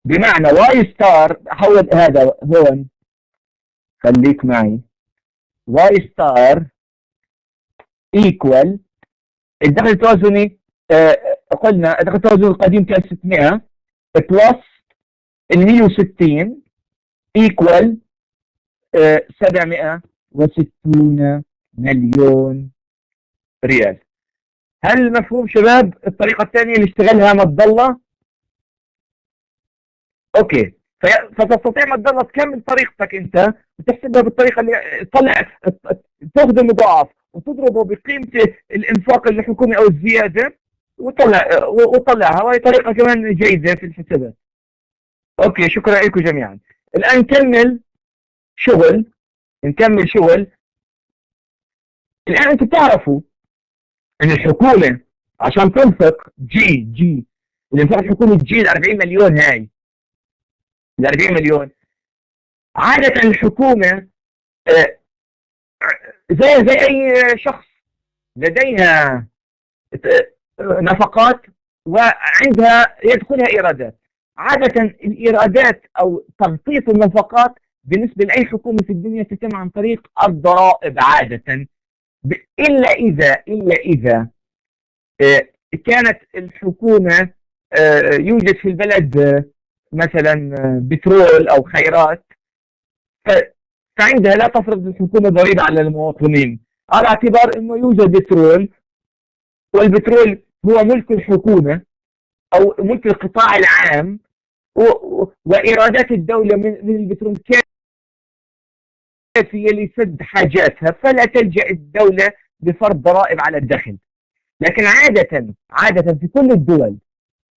S1: بمعنى واي ستار، حول هذا هون، خليك معي، واي ستار ايكوال الدخل التوازني. قلنا الدخل التوازني القديم كان 600 بلس ال 160 ايكوال 760 مليون ريال. هل مفهوم شباب الطريقة الثانية اللي اشتغلها مد الله؟ اوكي، فتستطيع مد الله تكمل طريقتك انت وتحسبها بالطريقة اللي تطلع، تاخذ المضاعف وتضربه بقيمة الانفاق الحكومي او الزيادة وطلعها، وهي طريقة كمان جيدة في الحسابات. اوكي، شكرا لكم جميعا. الان نكمل شغل. الان انتم بتعرفوا ان الحكومة عشان تنفق جي الانفاق الحكومي تجي ال 40 مليون، هاي ال 40 مليون. عادة الحكومة زي اي شخص لديها نفقات وعندها يدخلها ايرادات. عادة الايرادات او تغطية النفقات بالنسبة لاي حكومة في الدنيا تتم عن طريق الضرائب عادة، الا اذا كانت الحكومة يوجد في البلد مثلا بترول او خيرات، فعندها لا تفرض الحكومة ضريبة على المواطنين على اعتبار انه يوجد بترول، والبترول هو ملك الحكومة او ملك القطاع العام، وايرادات الدولة من البترول كافية لسد حاجاتها، فلا تلجأ الدولة بفرض ضرائب على الدخل. لكن عادة في كل الدول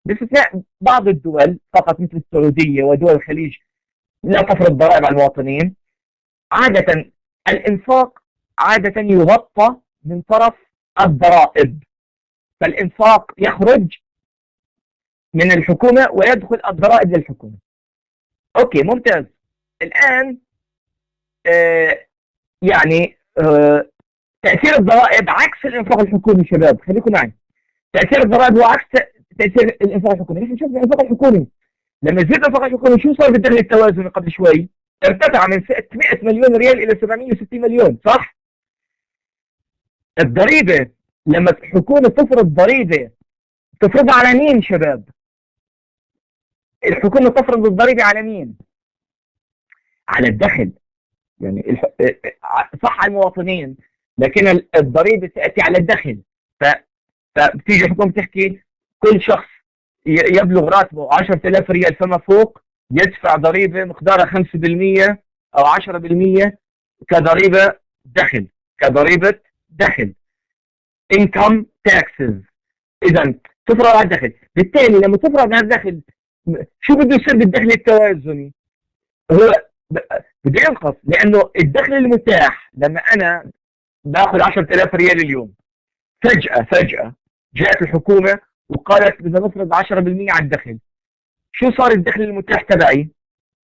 S1: باستثناء بعض الدول فقط مثل السعودية ودول الخليج لا تفرض ضرائب على المواطنين، عادة الإنفاق عادة يغطى من طرف الضرائب، فالإنفاق يخرج من الحكومة ويدخل الضرائب للحكومة. أوكي، ممتاز. الآن تأثير الضرائب عكس الإنفاق الحكومي. شباب خليكم معي، تأثير الضرائب هو عكس تأثير الإنفاق الحكومي. نحن شفنا الإنفاق الحكومي لما زاد الإنفاق الحكومي شو صار بالدخل التوازني قبل شوي؟ ارتفع من 600 مليون ريال إلى 760 مليون، صح؟ الضريبة لما الحكومة تفرض ضريبة تفرضها على مين شباب؟ الحكومة تفرض الضريبة على مين؟ على الدخل، يعني صح على المواطنين، لكن الضريبة تأتي على الدخل. فبتيجي الحكومة تحكي كل شخص يبلغ راتبه 10,000 ريال فما فوق يدفع ضريبة مقدارها 5% أو 10% كضريبة دخل income taxes. إذا تفرض على الدخل. بالتالي لما تفرض على الدخل شو بده يصير بالدخل التوازني؟ هو بده ينقص، لأنه الدخل المتاح لما أنا باخذ 10,000 ريال اليوم، فجأة جاءت الحكومة وقالت بدنا نفرض 10% على الدخل. شو صار الدخل المتاح تبعي؟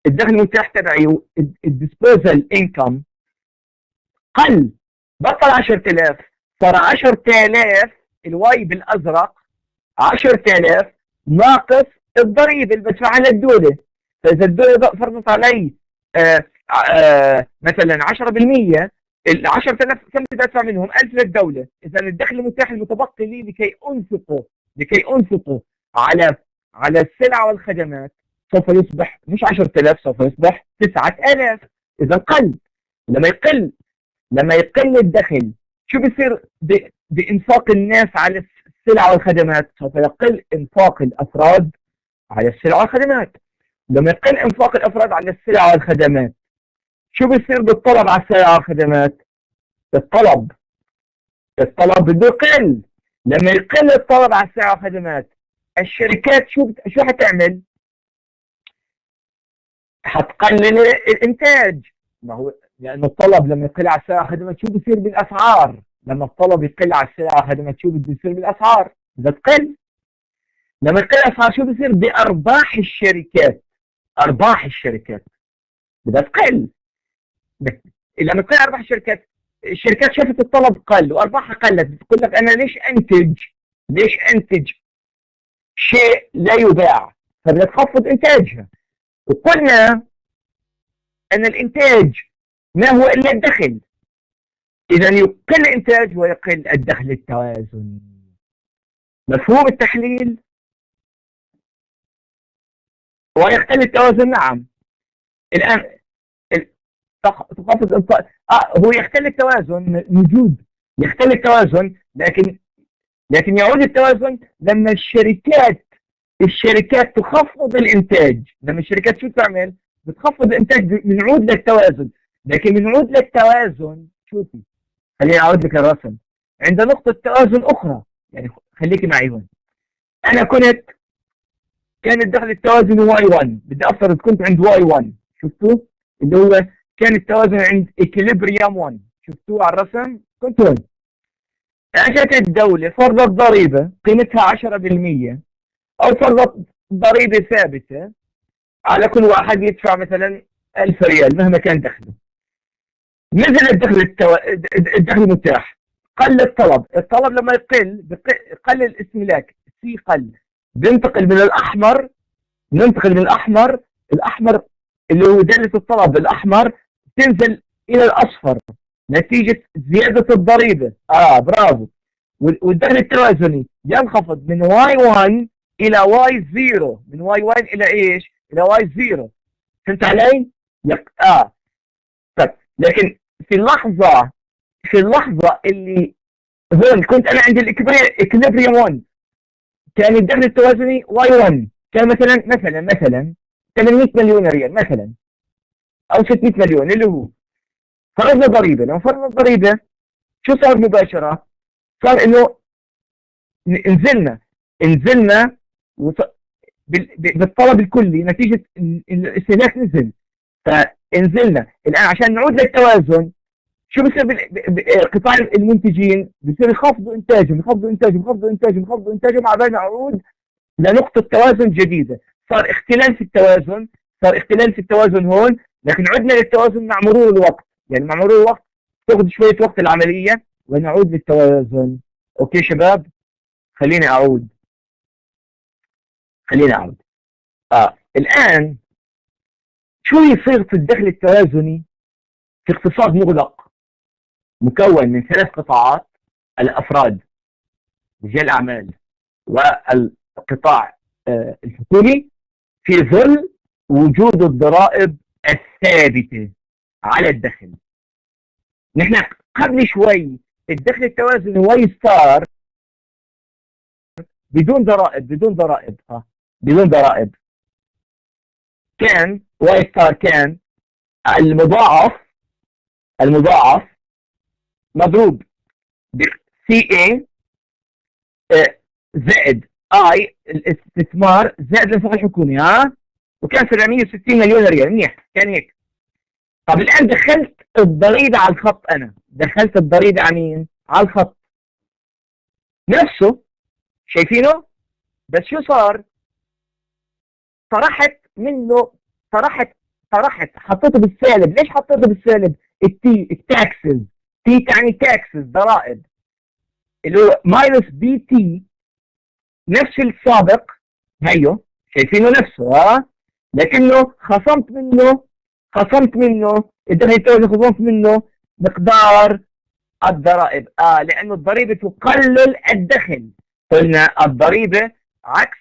S1: الدخل المتاح تبعي الديسبوزال انكم قل، بطل 10,000 صار 10,000. الواي بالازرق 10,000 ناقص الضريبه اللي بدفعها للدوله. فاذا الدوله فرضت علي مثلا 10%، ال 10,000 كم بدي ادفع منهم؟ 1000 للدوله. اذا الدخل المتاح المتبقي لي لكي انفقه على السلع والخدمات سوف يصبح مش 10,000، سوف يصبح 9,000. اذا قل. لما يقل الدخل شو بيصير بإنفاق الناس على السلع والخدمات، سوف يقل إنفاق الأفراد على السلع والخدمات. لما يقل إنفاق الأفراد على السلع والخدمات، شو بيصير بالطلب على السلع والخدمات؟ الطلب بده يقل. لما يقل الطلب على السلع والخدمات، الشركات شو حتعمل؟ حتقلل الإنتاج. ما هو لأنه الطلب لما يقل على السلع والخدمات شو بيصير بالأسعار؟ لما الطلب يقل على السلع والخدمات شو بده يصير بالأسعار؟ بدها تقل. لما يقل الأسعار شو بيصير بأرباح الشركات؟ أرباح الشركات بدها تقل. لما يقل أرباح الشركات شافت الطلب قل وأرباحها قلت، بتقول لك أنا ليش أنتج شيء لا يباع؟ فبدها تخفض إنتاجها. وقلنا أن الإنتاج ما هو إلا الدخل، إذا يقل الإنتاج ويقل الدخل، التوازن. مفهوم التحليل؟ ويقل التوازن، نعم. الآن تخفض هو يختل التوازن، وجود يختل التوازن، لكن يعود التوازن لما الشركات تخفض الإنتاج. لما الشركات شو تعمل؟ بتخفض الإنتاج، بنعود للتوازن. لكن بنعود للتوازن، شوفي خليني أعود لك الرسم. عند نقطة توازن أخرى، يعني خليكي معي هون. أنا كان الدخل التوازن واي 1، بدي أفترض كنت عند واي 1، شفتوا؟ اللي هو كان التوازن عند إكليبريم 1، شفتوه على الرسم؟ كنت هون. أجت الدولة فرضت ضريبة قيمتها 10%، أو فرضت ضريبة ثابتة على كل واحد يدفع مثلا 1000 ريال مهما كان دخله. نزل الدخل المتاح، قل الطلب لما قل الاستهلاك، سي قل، ننتقل من الأحمر اللي هو دالة الطلب الأحمر، تنزل إلى الأصفر نتيجة زيادة الضريبة. برافو. والدخل التوازني ينخفض من واي 1 إلى واي 0، من واي 1 إلى إيش؟ إلى واي 0. فهمت علي؟ طيب، لكن في اللحظة اللي هون كنت أنا عند الإكليبريم 1، كان الدخل التوازني واي 1 كان مثلا 800 مليون ريال مثلا، او 600 مليون، اللي هو فرضنا ضريبه. لما فرضنا الضريبه شو صار مباشره؟ صار انه نزلنا بالطلب الكلي نتيجه الاستهلاك نزل، فنزلنا. الان عشان نعود للتوازن شو بصير بقطاع المنتجين؟ بصير يخفضوا انتاجهم مع بال نعود لنقطة توازن جديدة. صار اختلال في التوازن هون، لكن عدنا للتوازن مع مرور الوقت. يعني مع مرور الوقت تاخذ شوية وقت العملية ونعود للتوازن. اوكي شباب، خليني اعود. الان شو يصير في الدخل التوازني في اقتصاد مغلق مكون من 3 قطاعات: الافراد، رجال الاعمال، والقطاع الحكومي، في ظل وجود الضرائب الثابتة على الدخل. نحن قبل شوي الدخل التوازني واي ستار بدون ضرائب كان واي ستار كان المضاعف مضروب ب سي اي زائد اي الاستثمار زائد الانفاق الحكومي، وكان 760 مليون ريال. منيح، كان هيك. طب الان دخلت الضريبه على الخط، دخلت الضريبه على مين؟ على الخط نفسه، شايفينه؟ بس شو صار؟ طرحت حطيته بالسالب. ليش حطيته بالسالب؟ التاكسز، تي يعني تاكسز، ضرائب، اللي هو ماينس بي تي، نفس السابق. هيو شايفينه نفسه، لكنه خصمت منه الدخل التوازني، خصمت منه مقدار الضرائب، لانه الضريبه تقلل الدخل. قلنا الضريبه عكس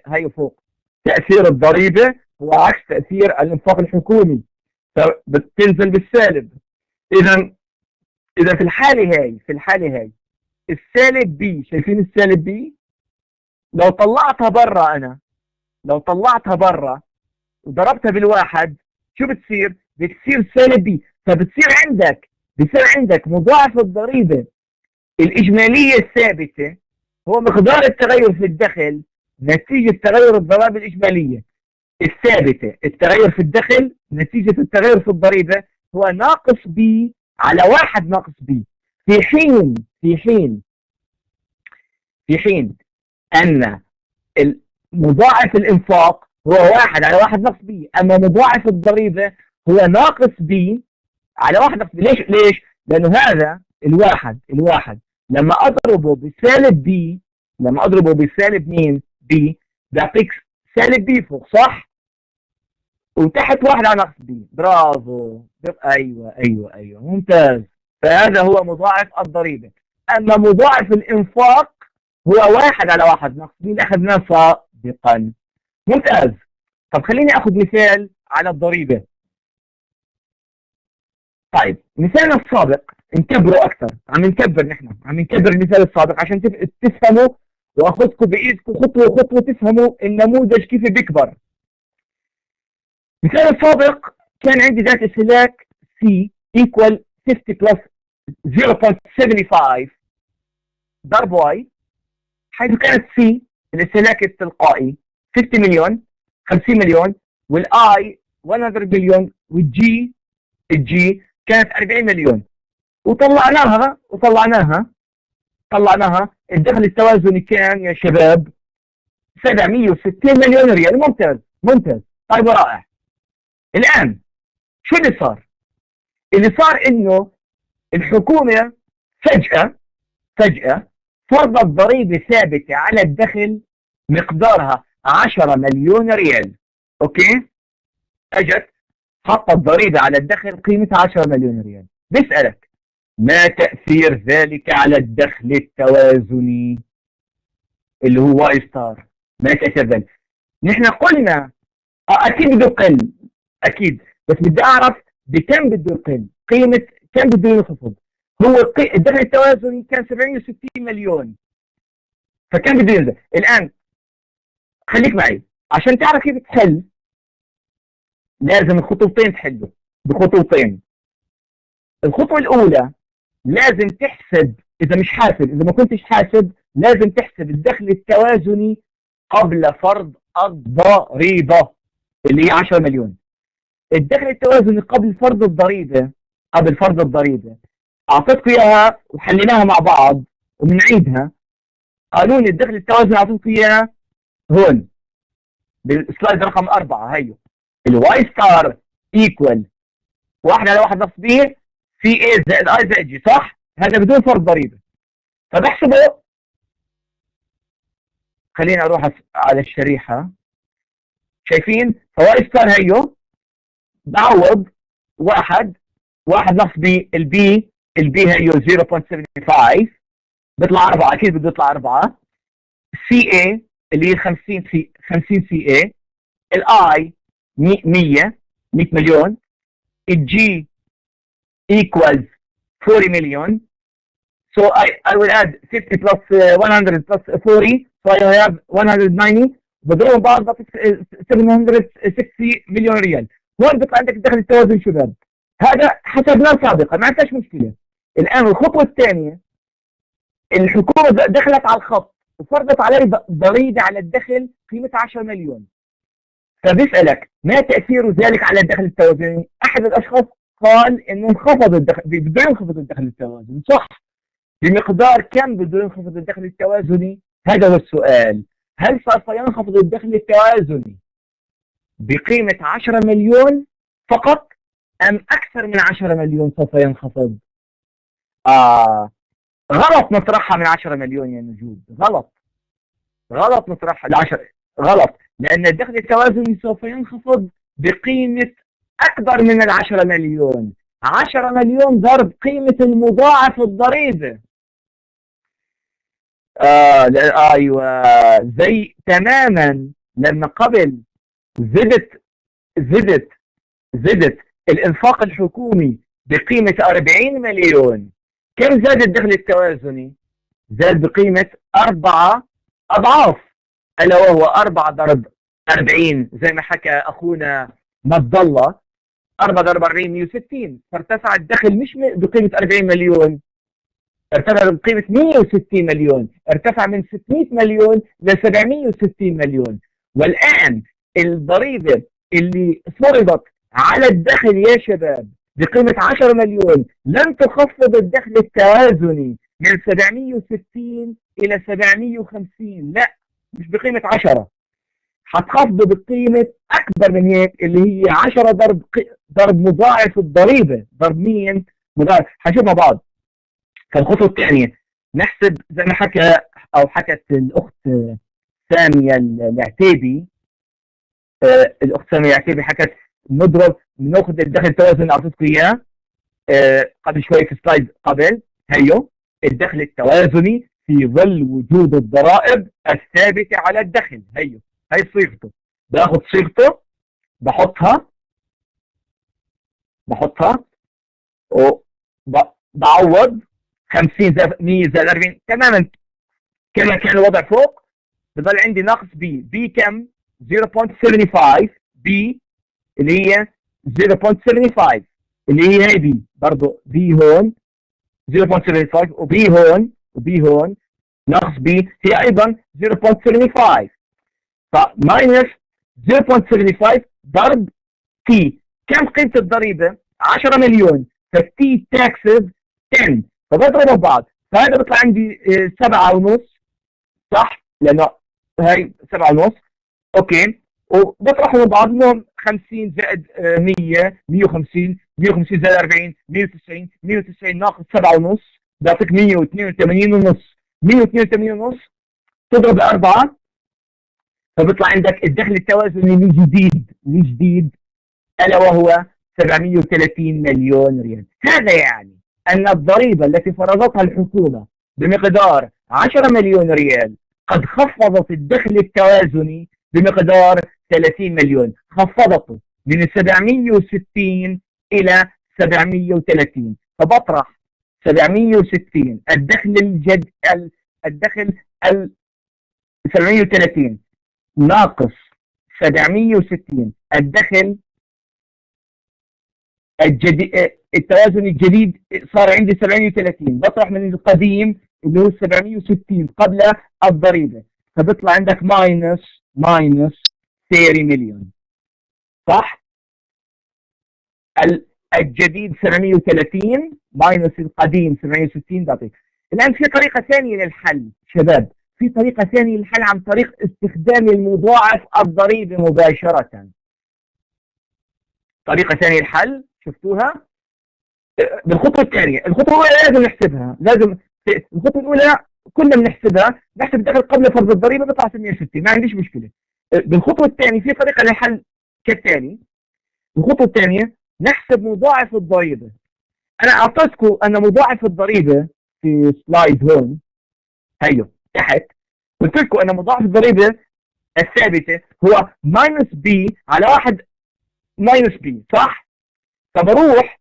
S1: هي فوق، تاثير الضريبه هو عكس تاثير الانفاق الحكومي، فبتنزل بالسالب. اذا في الحاله هاي السالب بي، شايفين السالب بي؟ لو طلعتها برا أنا، لو طلعتها برا وضربتها بالواحد شو بتصير؟ بتصير سالب بي. بتصير عندك مضاعف الضريبة الإجمالية الثابتة هو مقدار التغير في الدخل نتيجة تغير الضرائب الإجمالية الثابتة. التغير في الدخل نتيجة التغير في الضريبة هو ناقص بي على واحد ناقص بي، في حين في حين في حين أن مضاعف الإنفاق هو واحد على واحد ناقص بي، أما مضاعف الضريبة هو ناقص بي على واحد ناقص بي. ليش؟ لأنه هذا الواحد لما أضربه بسالب بي، لما أضربه بسالب مين؟ بي، بيعطيك سالب بي فوق، صح؟ وتحت واحد على ناقص بي. برافو. أيوة ممتاز. فهذا هو مضاعف الضريبة. أما مضاعف الإنفاق هو واحد على واحد ناقص بي اللي أخذناه سابقا. ممتاز. طب خليني أخذ مثال على الضريبة. طيب مثالنا السابق نكبره أكثر، نحن عم نكبر المثال السابق عشان تفهموا، وأخذكم بإيدكم خطوة خطوة تفهموا النموذج كيف بيكبر. مثال السابق كان عندي ذات استهلاك C equal 50 plus 0.75 ضرب Y، حيث كانت C الاستهلاك التلقائي 50 مليون 50 مليون، والآي 100 مليون، الجي كانت 40 مليون. وطلعناها الدخل التوازني كان يا شباب 760 مليون ريال. ممتاز. طيب ورائع. الآن شو اللي صار؟ اللي صار انه الحكومة فجأة فرضت ضريبة ثابتة على الدخل مقدارها 10 مليون ريال. اوكي؟ اجت حطت ضريبة على الدخل قيمتها 10 مليون ريال. بسألك ما تأثير ذلك على الدخل التوازني اللي هو واي ستار؟ ما تأثير ذلك؟ نحن قلنا اكيد بده يقل، اكيد، بس بدي اعرف بكم بده يقل، قيمة كم بده ينخفض. هو الدخل التوازني كان 760 مليون، فكم بده ينزل؟ الان خليك معي عشان تعرف كيف تحل. لازم الخطوتين تحله بخطوتين. الخطوة الأولى لازم تحسب، إذا ما كنتش حاسب لازم تحسب الدخل التوازني قبل فرض الضريبة اللي هي 10 مليون. الدخل التوازني قبل فرض الضريبة أعطيتكم إياها وحليناها مع بعض وبنعيدها. قانون الدخل التوازني أعطيتكم إياها هون بالسلايد رقم 4. هيو الواي ستار ايكوال 1 على 1 ناقص بي في اي زائد اي زائد جي، صح؟ هذا بدون فرض ضريبه. فبحسبه، خلينا اروح على الشريحه. شايفين؟ فواي ستار هيو بعوض 1 ناقص بي، البي هيو 0.75 بيطلع 4، اكيد بده يطلع 4. سي اي اللي هي 50 سي اي، الاي 100 مليون، الجي equals 40 million. So I will add 50 plus 100 plus 40, so I have 190. بضربهم بعض بعطيك 760 مليون ريال. هون بيطلع عندك الدخل التوازني شباب. هذا حسبناه سابقا، ما عندناش مشكله. الان الخطوه الثانيه، الحكومه دخلت على الخط وفرضت عليه ضريبه على الدخل قيمتها 10 مليون. فبسألك ما تأثير ذلك على الدخل التوازني؟ أحد الأشخاص قال إنه انخفض الدخل، بده ينخفض الدخل التوازني، صح؟ بمقدار كم بده ينخفض الدخل التوازني؟ هذا هو السؤال. هل سوف ينخفض الدخل التوازني بقيمة 10 مليون فقط أم أكثر من 10 مليون سوف ينخفض؟ غلط نطرحها من 10 مليون يا نجوم، غلط نطرحها غلط، لأن الدخل التوازني سوف ينخفض بقيمة أكبر من 10 مليون. 10 مليون ضرب قيمة المضاعف الضريبة. أيوة، زي تماما لما قبل زدت الإنفاق الحكومي بقيمة 40 مليون، كم زاد الدخل التوازني؟ زاد بقيمة 4 أضعاف، ألا وهو 4 ضرب 40 زي ما حكى أخونا عبد الله، 4 ضرب 40 160، فارتفع الدخل مش بقيمة 40 مليون، ارتفع بقيمة 160 مليون، ارتفع من 600 مليون ل 760 مليون. والآن الضريبة اللي فرضت على الدخل يا شباب بقيمة 10 مليون لن تخفض الدخل التوازني من 760 إلى 750، لا مش بقيمة 10، هتخفضه بقيمة أكبر من هيك اللي هي 10 ضرب مضاعف الضريبة. ضرب مين؟ مضاعف. هنشوف مع بعض. فالخطوة الثانية نحسب زي ما حكى أو حكت الأخت سامية العتيبي، الأخت سامية العتيبي حكت نضرب ناخذ الدخل التوازني أعطيتكم إياه قبل شوي في سلايد قبل. هيو الدخل التوازني في ظل وجود الضرائب الثابتة على الدخل. هيو هي صيغته، باخذ صيغته بحطها وبعوض 50 زائد 100 زائد 40 تماما كما كان الوضع فوق. بضل عندي ناقص بي كم؟ 0.75 بي اللي هي 0.75 اللي هي بي برضه بي هون 0.75 وبي هون ناقص بي هي ايضا 0.75، فماينس 0.75 ضرب تي. كم قيمة الضريبة؟ 10 مليون، فالتي تاكسز 10، فبضربوا بعض، فهذا بيطلع عندي 7.5 صح؟ لأنه هاي 7.5 اوكي، وبطرحوا من بعض انهم 50 زائد 100 150 150 زائد 40 190 190 ناقص 7.5 بيعطيك 182.5 تضرب 4 فبيطلع عندك الدخل التوازني الجديد الا وهو 730 مليون ريال. هذا يعني ان الضريبه التي فرضتها الحكومه بمقدار 10 مليون ريال قد خفضت الدخل التوازني بمقدار 30 مليون، خفضته من 760 إلى 730. فبطرح 760 الدخل 730 ناقص 760 الدخل التوازن الجديد صار عندي 730، بطرح من القديم اللي هو 760 قبل الضريبة، فبيطلع عندك ماينس 30 مليون صح؟ الجديد 730 ماينس القديم 760 بعطيك. الآن في طريقة ثانية للحل شباب، في طريقة ثانية للحل عن طريق استخدام المضاعف الضريبي مباشرة. طريقة ثانية للحل شفتوها؟ بالخطوة الثانية. الخطوة الأولى لازم نحسبها، الخطوة الأولى كنا بنحسبها، نحسب الدخل قبل فرض الضريبة بيطلع 660 ما عنديش مشكلة. بالخطوة الثانية في طريقة للحل كالتالي. الخطوة الثانية نحسب مضاعف الضريبة. أنا أعطيتكم أن مضاعف الضريبة في سلايد هون هيو تحت، قلت لكم أن مضاعف الضريبة الثابتة هو ماينس بي على 1 ماينس بي صح؟ فبروح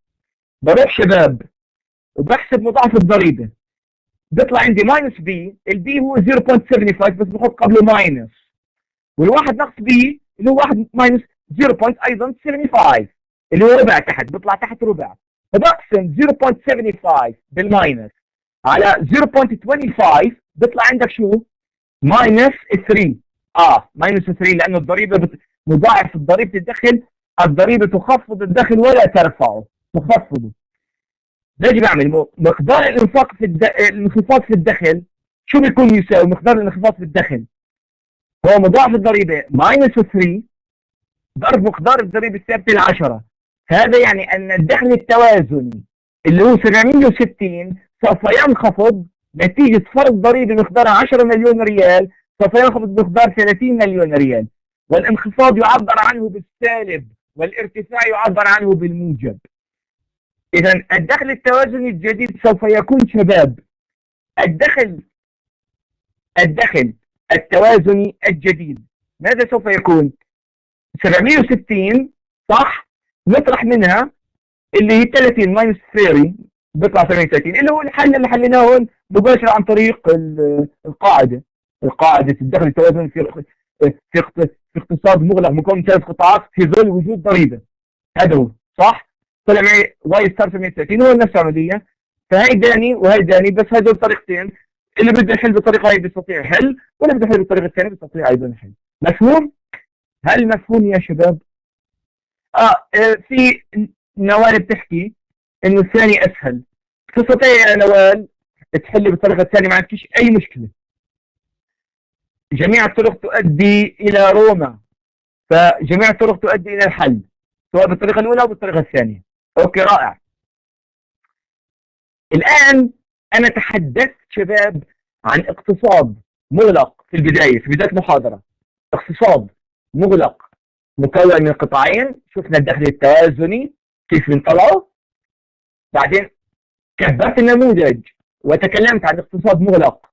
S1: شباب وبحسب مضاعف الضريبة، بيطلع عندي ماينس بي، البي هو 0.75 بس بحط قبله ماينس، والواحد ناقص بي اللي هو 1 ماينس 0. ايضا 75 اللي هو ربع تحت، بيطلع تحت ربع، فبقسم 0.75 بالماينس على 0.25 بيطلع عندك شو؟ ماينس 3. ماينس 3 لانه الضريبة مضاعف ضريبة الدخل، الضريبة تخفض الدخل ولا ترفعه، تخفضه. باجي بعمل مقدار الانفاق في الانخفاض في الدخل، شو بيكون يساوي مقدار الانخفاض في الدخل؟ هو مضاعف الضريبة ماينس 3 ضرب مقدار الضريبة الثابتة ل10. هذا يعني أن الدخل التوازني اللي هو 760 سوف ينخفض نتيجة فرض ضريبة مقدارها 10 مليون ريال، سوف ينخفض بمقدار 30 مليون ريال، والانخفاض يعبر عنه بالسالب والارتفاع يعبر عنه بالموجب. إذا الدخل التوازني الجديد سوف يكون شباب الدخل التوازني الجديد ماذا سوف يكون؟ 760 صح؟ نطرح منها اللي هي 30 ماينس 30 بيطلع 38 اللي هو الحل اللي حليناه هون مباشرة عن طريق القاعدة الدخل التوازن في اقتصاد مغلق مكون من 3 قطاعات في ظل وجود ضريبة. هذا هو صح؟ طلع معي واي ستار 38 هو نفس العملية. فهي داني وهي داني، بس هذول طريقتين، اللي بده يحل بالطريقة هي بيستطيع يحل، واللي بده يحل بالطريقة الثانية بيستطيع أيضا يحل. مفهوم؟ هل مفهوم يا شباب؟ في نوال بتحكي إنه الثاني أسهل. تستطيع يا نوال تحل بالطريقة الثانية، ما عندكش أي مشكلة. جميع الطرق تؤدي إلى روما، فجميع الطرق تؤدي إلى الحل سواء بالطريقة الأولى أو بالطريقة الثانية. أوكي رائع. الآن أنا تحدثت شباب عن اقتصاد مغلق في بداية المحاضرة. اقتصاد مغلق مكون من قطاعين، شفنا الدخل التوازني كيف بنطلعه، بعدين كبرت النموذج وتكلمت عن اقتصاد مغلق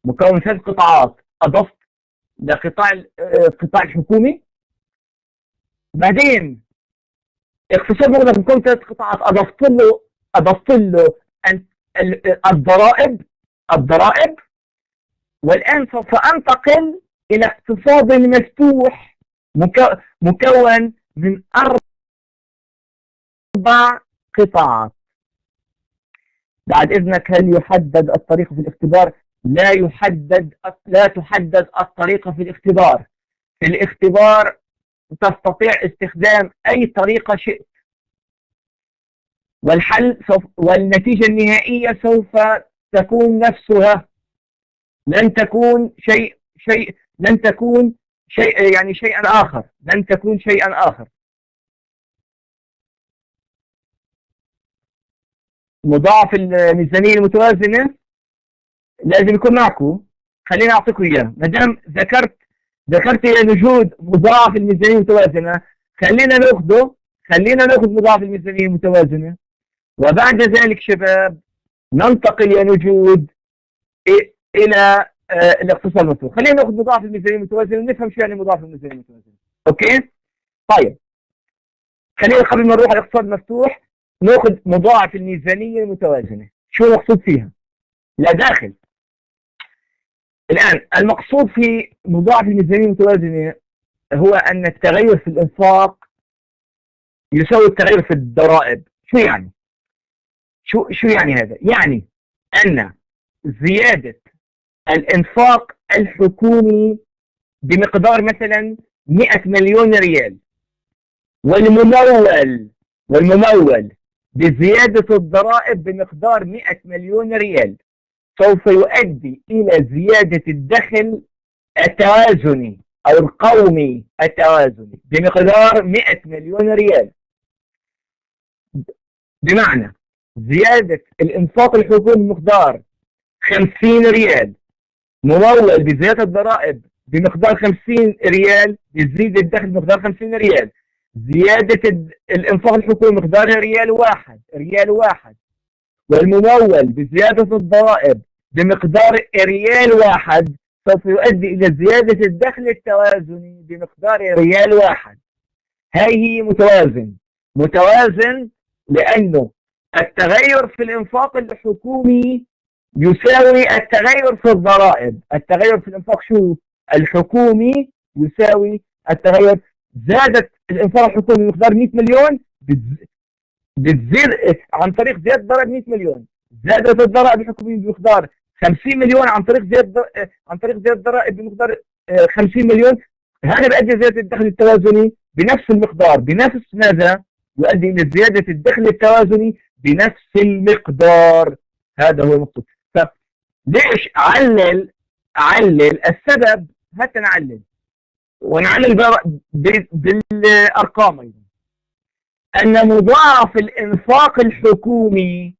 S1: مكون من 3 قطاعات، أضفت القطاع الحكومي. بعدين اقتصاد مغلق مكون من 3 قطاعات، أضفت له الضرائب. والآن سوف أنتقل إلى اقتصاد مفتوح مكون من 4 قطاعات. بعد إذنك، هل يحدد الطريقة في الاختبار؟ لا تحدد الطريقة في الاختبار. في الاختبار تستطيع استخدام أي طريقة شئت، والنتيجة النهائية سوف تكون نفسها. لن تكون شيئا آخر. لن تكون شيئا آخر. مضاعف الميزانية المتوازنة لازم يكون معكم. خليني أعطيكم إياه. ما دام ذكرت وجود مضاعف الميزانية المتوازنة، خلينا ناخذ مضاعف الميزانية المتوازنة، وبعد ذلك شباب ننتقل يا نجود إلى الاقتصاد المفتوح. خلينا ناخذ مضاعف الميزانية المتوازنة ونفهم شو يعني مضاعف الميزانية المتوازنة. أوكي؟ طيب، خلينا قبل ما نروح على الاقتصاد المفتوح ناخذ مضاعف الميزانية المتوازنة. شو المقصود فيها؟ لا داخل. الآن المقصود في مضاعف الميزانية المتوازنة هو أن التغير في الإنفاق يساوي التغير في الضرائب. شو يعني؟ شو يعني هذا؟ يعني أن زيادة الإنفاق الحكومي بمقدار مثلا 100 مليون ريال، والممول بزيادة الضرائب بمقدار 100 مليون ريال، سوف يؤدي إلى زيادة الدخل التوازني أو القومي التوازني بمقدار 100 مليون ريال. بمعنى زيادة الإنفاق الحكومي بمقدار 50 ريال ممول بزيادة الضرائب بمقدار 50 ريال، يزيد الدخل بمقدار 50 ريال. زيادة الإنفاق الحكومي مقدارها ريال واحد، والممول بزيادة الضرائب بمقدار ريال واحد سوف يؤدي إلى زيادة الدخل التوازني بمقدار ريال واحد. هي متوازن لأنه التغير في الإنفاق الحكومي يساوي التغير في الضرائب. التغير في الإنفاق الحكومي يساوي التغير. زادت الإنفاق الحكومي بمقدار 100 مليون، بتزيد عن طريق زيادة ضرائب 100 مليون. زادت الضرائب الحكومية بمقدار 50 مليون عن طريق زيادة ضرائب بمقدار 50 مليون. هذا بيؤدي زيادة الدخل التوازني بنفس المقدار، بنفس ماذا؟ يؤدي إلى زيادة الدخل التوازني بنفس المقدار. هذا هو المقصود. فليش علل السبب؟ حتى ونعلل بالأرقام أيضا. أن مضاعف الإنفاق الحكومي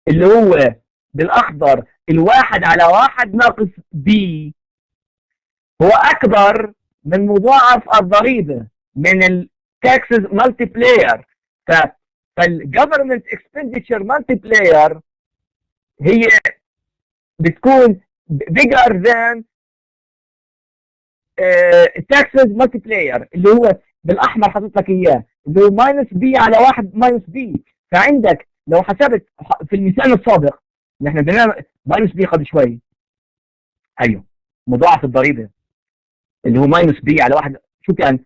S1: اللي هو بالأخضر 1/1 ناقص بي هو أكبر من مضاعف الضريبة، من التاكسز مالتيبلاير. فالجفرمنت اكسبندتشر مالتيبلاير هي بتكون bigger than taxes multiplier اللي هو بالاحمر حاطط لك اياه، اللي هو -b/1 -b. فعندك لو حسبت في المثال السابق اللي احنا بدنا ماينس بي قبل شوي، ايوه، مضاعف الضريبه اللي هو ماينس بي على واحد، شو كان؟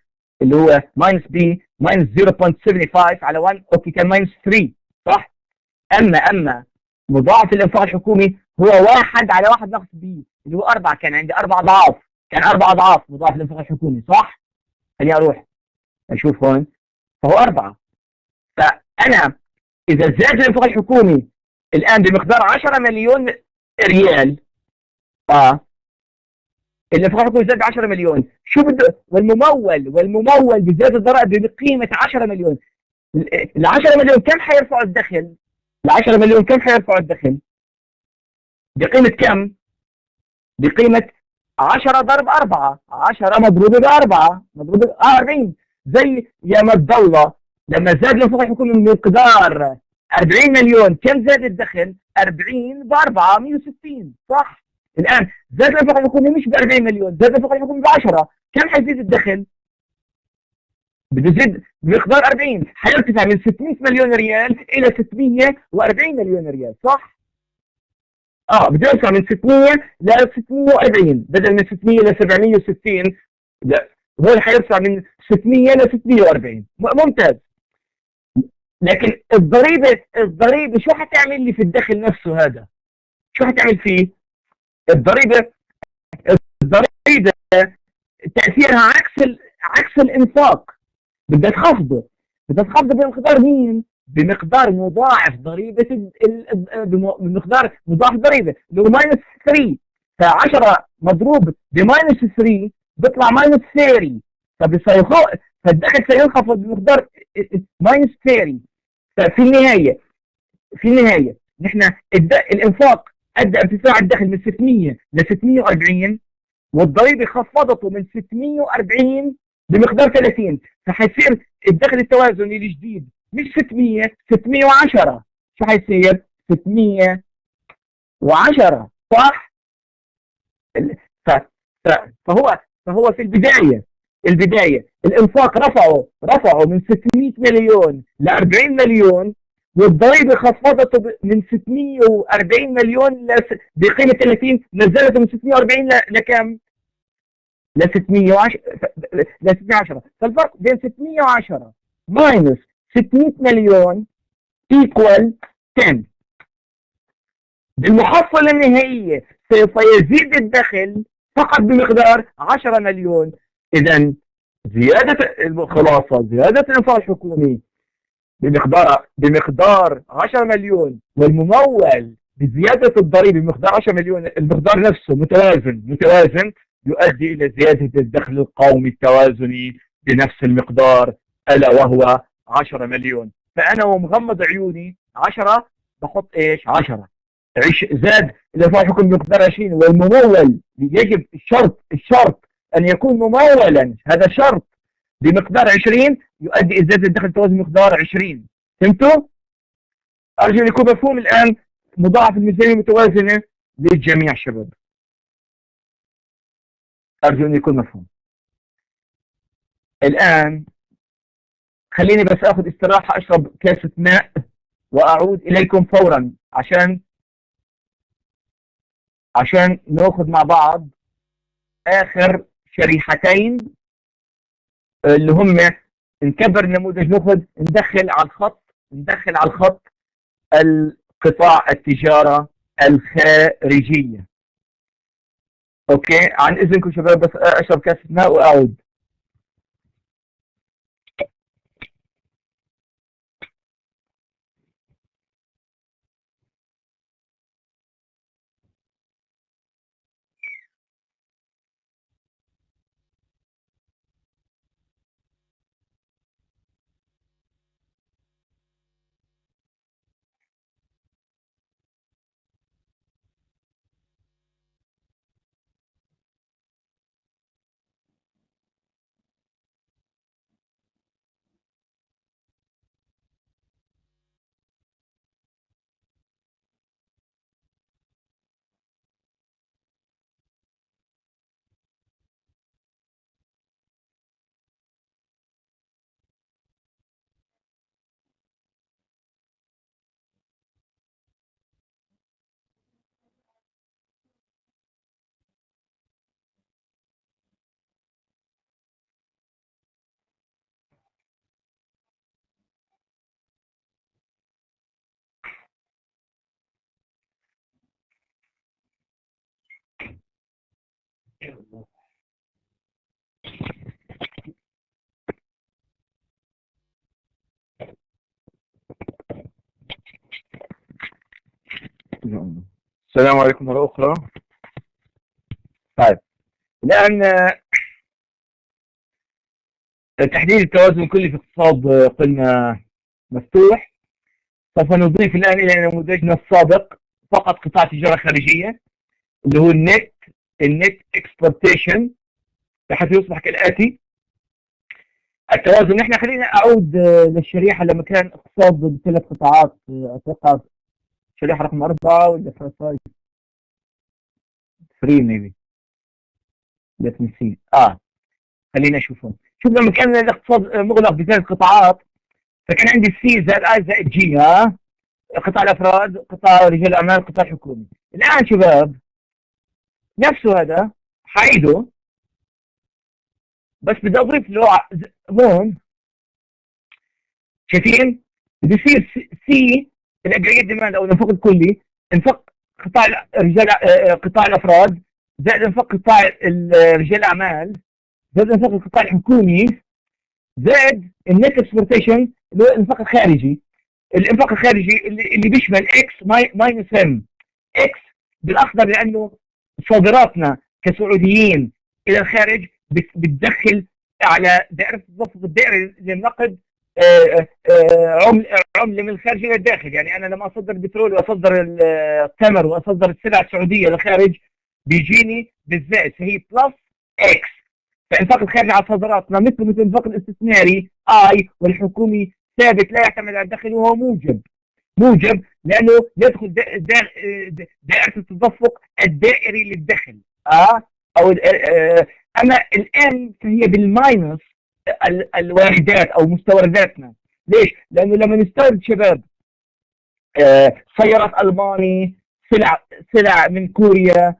S1: اللي هو ماينس بي ماينس 0.75 على 1، اوكي كان ماينس 3 صح؟ اما مضاعف الانفاق الحكومي هو 1 على 1 ناقص بي اللي هو 4، كان عندي 4 اضعاف، كان 4 اضعاف مضاعف الانفاق الحكومي صح؟ خليني اروح اشوف هون، فهو 4. فانا اذا زاد الانفاق الحكومي الان بمقدار 10 مليون ريال، اه الانفاق الحكومي زاد ب 10 مليون، شو بده؟ والممول بزياده الضرائب بقيمه 10 مليون. ال 10 مليون كم حيرفعوا الدخل؟ ال 10 مليون كم حيرفعوا الدخل؟ بقيمه كم؟ بقيمه 10 ضرب 4، 10 مضروبه ب 4 مضروبه ب 40. زي يا مد الله لما زاد الانفاق الحكومي بمقدار 40 مليون، كم زاد الدخل؟ 40 ب 4 160 صح؟ الان زاد الانفاق الحكومي مش ب 40 مليون، زاد الانفاق الحكومي ب 10، كم حيزيد الدخل؟ بده يزيد بمقدار 40، حيرتفع من 600 مليون ريال الى 640 مليون ريال صح؟ بده يرفع من 600 ل 640 بدل من 600 ل 760. لا، هو حيرفع من 600 ل 640. ممتاز. لكن الضريبه شو حتعمل لي في الدخل نفسه هذا؟ شو حتعمل فيه؟ الضريبه الضريبه تاثيرها عكس الانفاق، بدها تخفضه، بمقدار مين؟ بمقدار مضاعف ضريبه بمقدار مضاعف ضريبه اللي هو ماينس 3. ف10 مضروب بماينس 3 بيطلع ماينس 30، فالدخل سينخفض بمقدار ماينس 30. ففي النهايه نحن الانفاق ادى ارتفاع الدخل من 600 ل 640، والضريبه خفضته من 640 بمقدار 30، فحيصير الدخل التوازني الجديد مش 600، 610. شو حيصير؟ 610 صح؟ ف... ف... فهو في البدايه الانفاق رفعوا من 600 مليون ل 40 مليون، والضريبه خفضته من 640 مليون بقيمه 30، نزلته من 640 لكم؟ ل 610. فالفرق بين 610 ماينس 600 مليون ايكوال 10. بالمحصلة النهائية سوف يزيد الدخل فقط بمقدار 10 مليون. إذا الخلاصة زيادة الإنفاق الحكومي بمقدار 10 مليون، والممول بزيادة الضريبة بمقدار 10 مليون، المقدار نفسه متوازن يؤدي إلى زيادة الدخل القومي التوازني بنفس المقدار، ألا وهو 10 مليون. فأنا ومغمض عيوني 10 بحط إيش؟ 10 زاد الإنفاق الحكومي بمقدار 20، والممول يجب الشرط أن يكون ممولا، هذا شرط بمقدار 20 يؤدي إلى زيادة الدخل التوازني بمقدار 20. فهمتوا؟ أرجو أن يكون مفهوم الآن مضاعف الميزانية المتوازنة للجميع شباب. أرجو أن يكون مفهوم. الآن خليني بس أخذ استراحة أشرب كاسة ماء وأعود إليكم فورا عشان نأخذ مع بعض آخر شريحتين اللي هم نكبر النموذج، ندخل على الخط القطاع التجارة الخارجية. اوكي، عن اذنكم شباب بس اشرب كاسة ماء واعود. السلام عليكم مرة أخرى. طيب الآن تحديد التوازن الكلي في الاقتصاد قلنا مفتوح. سوف نضيف الآن إلى نموذجنا السابق فقط قطاع تجارة خارجية اللي هو النت اكسبورتيشن، بحيث يصبح كالآتي. التوازن، نحن خلينا أعود للشريحة لما كان اقتصاد بثلاث قطاعات، أتوقع شريحة رقم 4 ولا 3 maybe let me see. خلينا نشوفهم. شوف لما كان الاقتصاد مغلق بثلاث قطاعات فكان عندي سي زائد اي زائد جي، قطاع الافراد، قطاع رجال الاعمال، قطاع الحكومي. الان شباب نفسه هذا حعيده، بس بدي اضيف له هون. شايفين بصير سي الاجريت ديماند او الانفاق الكلي، انفاق قطاع قطاع الافراد زائد انفاق قطاع رجال الاعمال زائد انفاق القطاع الحكومي زائد النت اكسبورتيشن اللي هو الانفاق الخارجي. الانفاق الخارجي اللي بيشمل اكس ماينس ام. اكس بالاخضر لانه صادراتنا كسعوديين الى الخارج بتدخل على دائره التدفق الدائري للنقد عمله من الخارج الى الداخل. يعني انا لما اصدر البترول واصدر التمر واصدر السلع السعوديه للخارج بيجيني بالزائد، فهي بلس اكس. فانفاق الخارجي على صادراتنا مثل الانفاق الاستثماري اي والحكومي ثابت لا يعتمد على الدخل، وهو موجب لانه يدخل دائره التدفق الدائري للدخل. او اما الان فهي بالماينس الواردات او مستورداتنا. ليش؟ لانه لما نستورد شباب سيارات الماني، سلع من كوريا،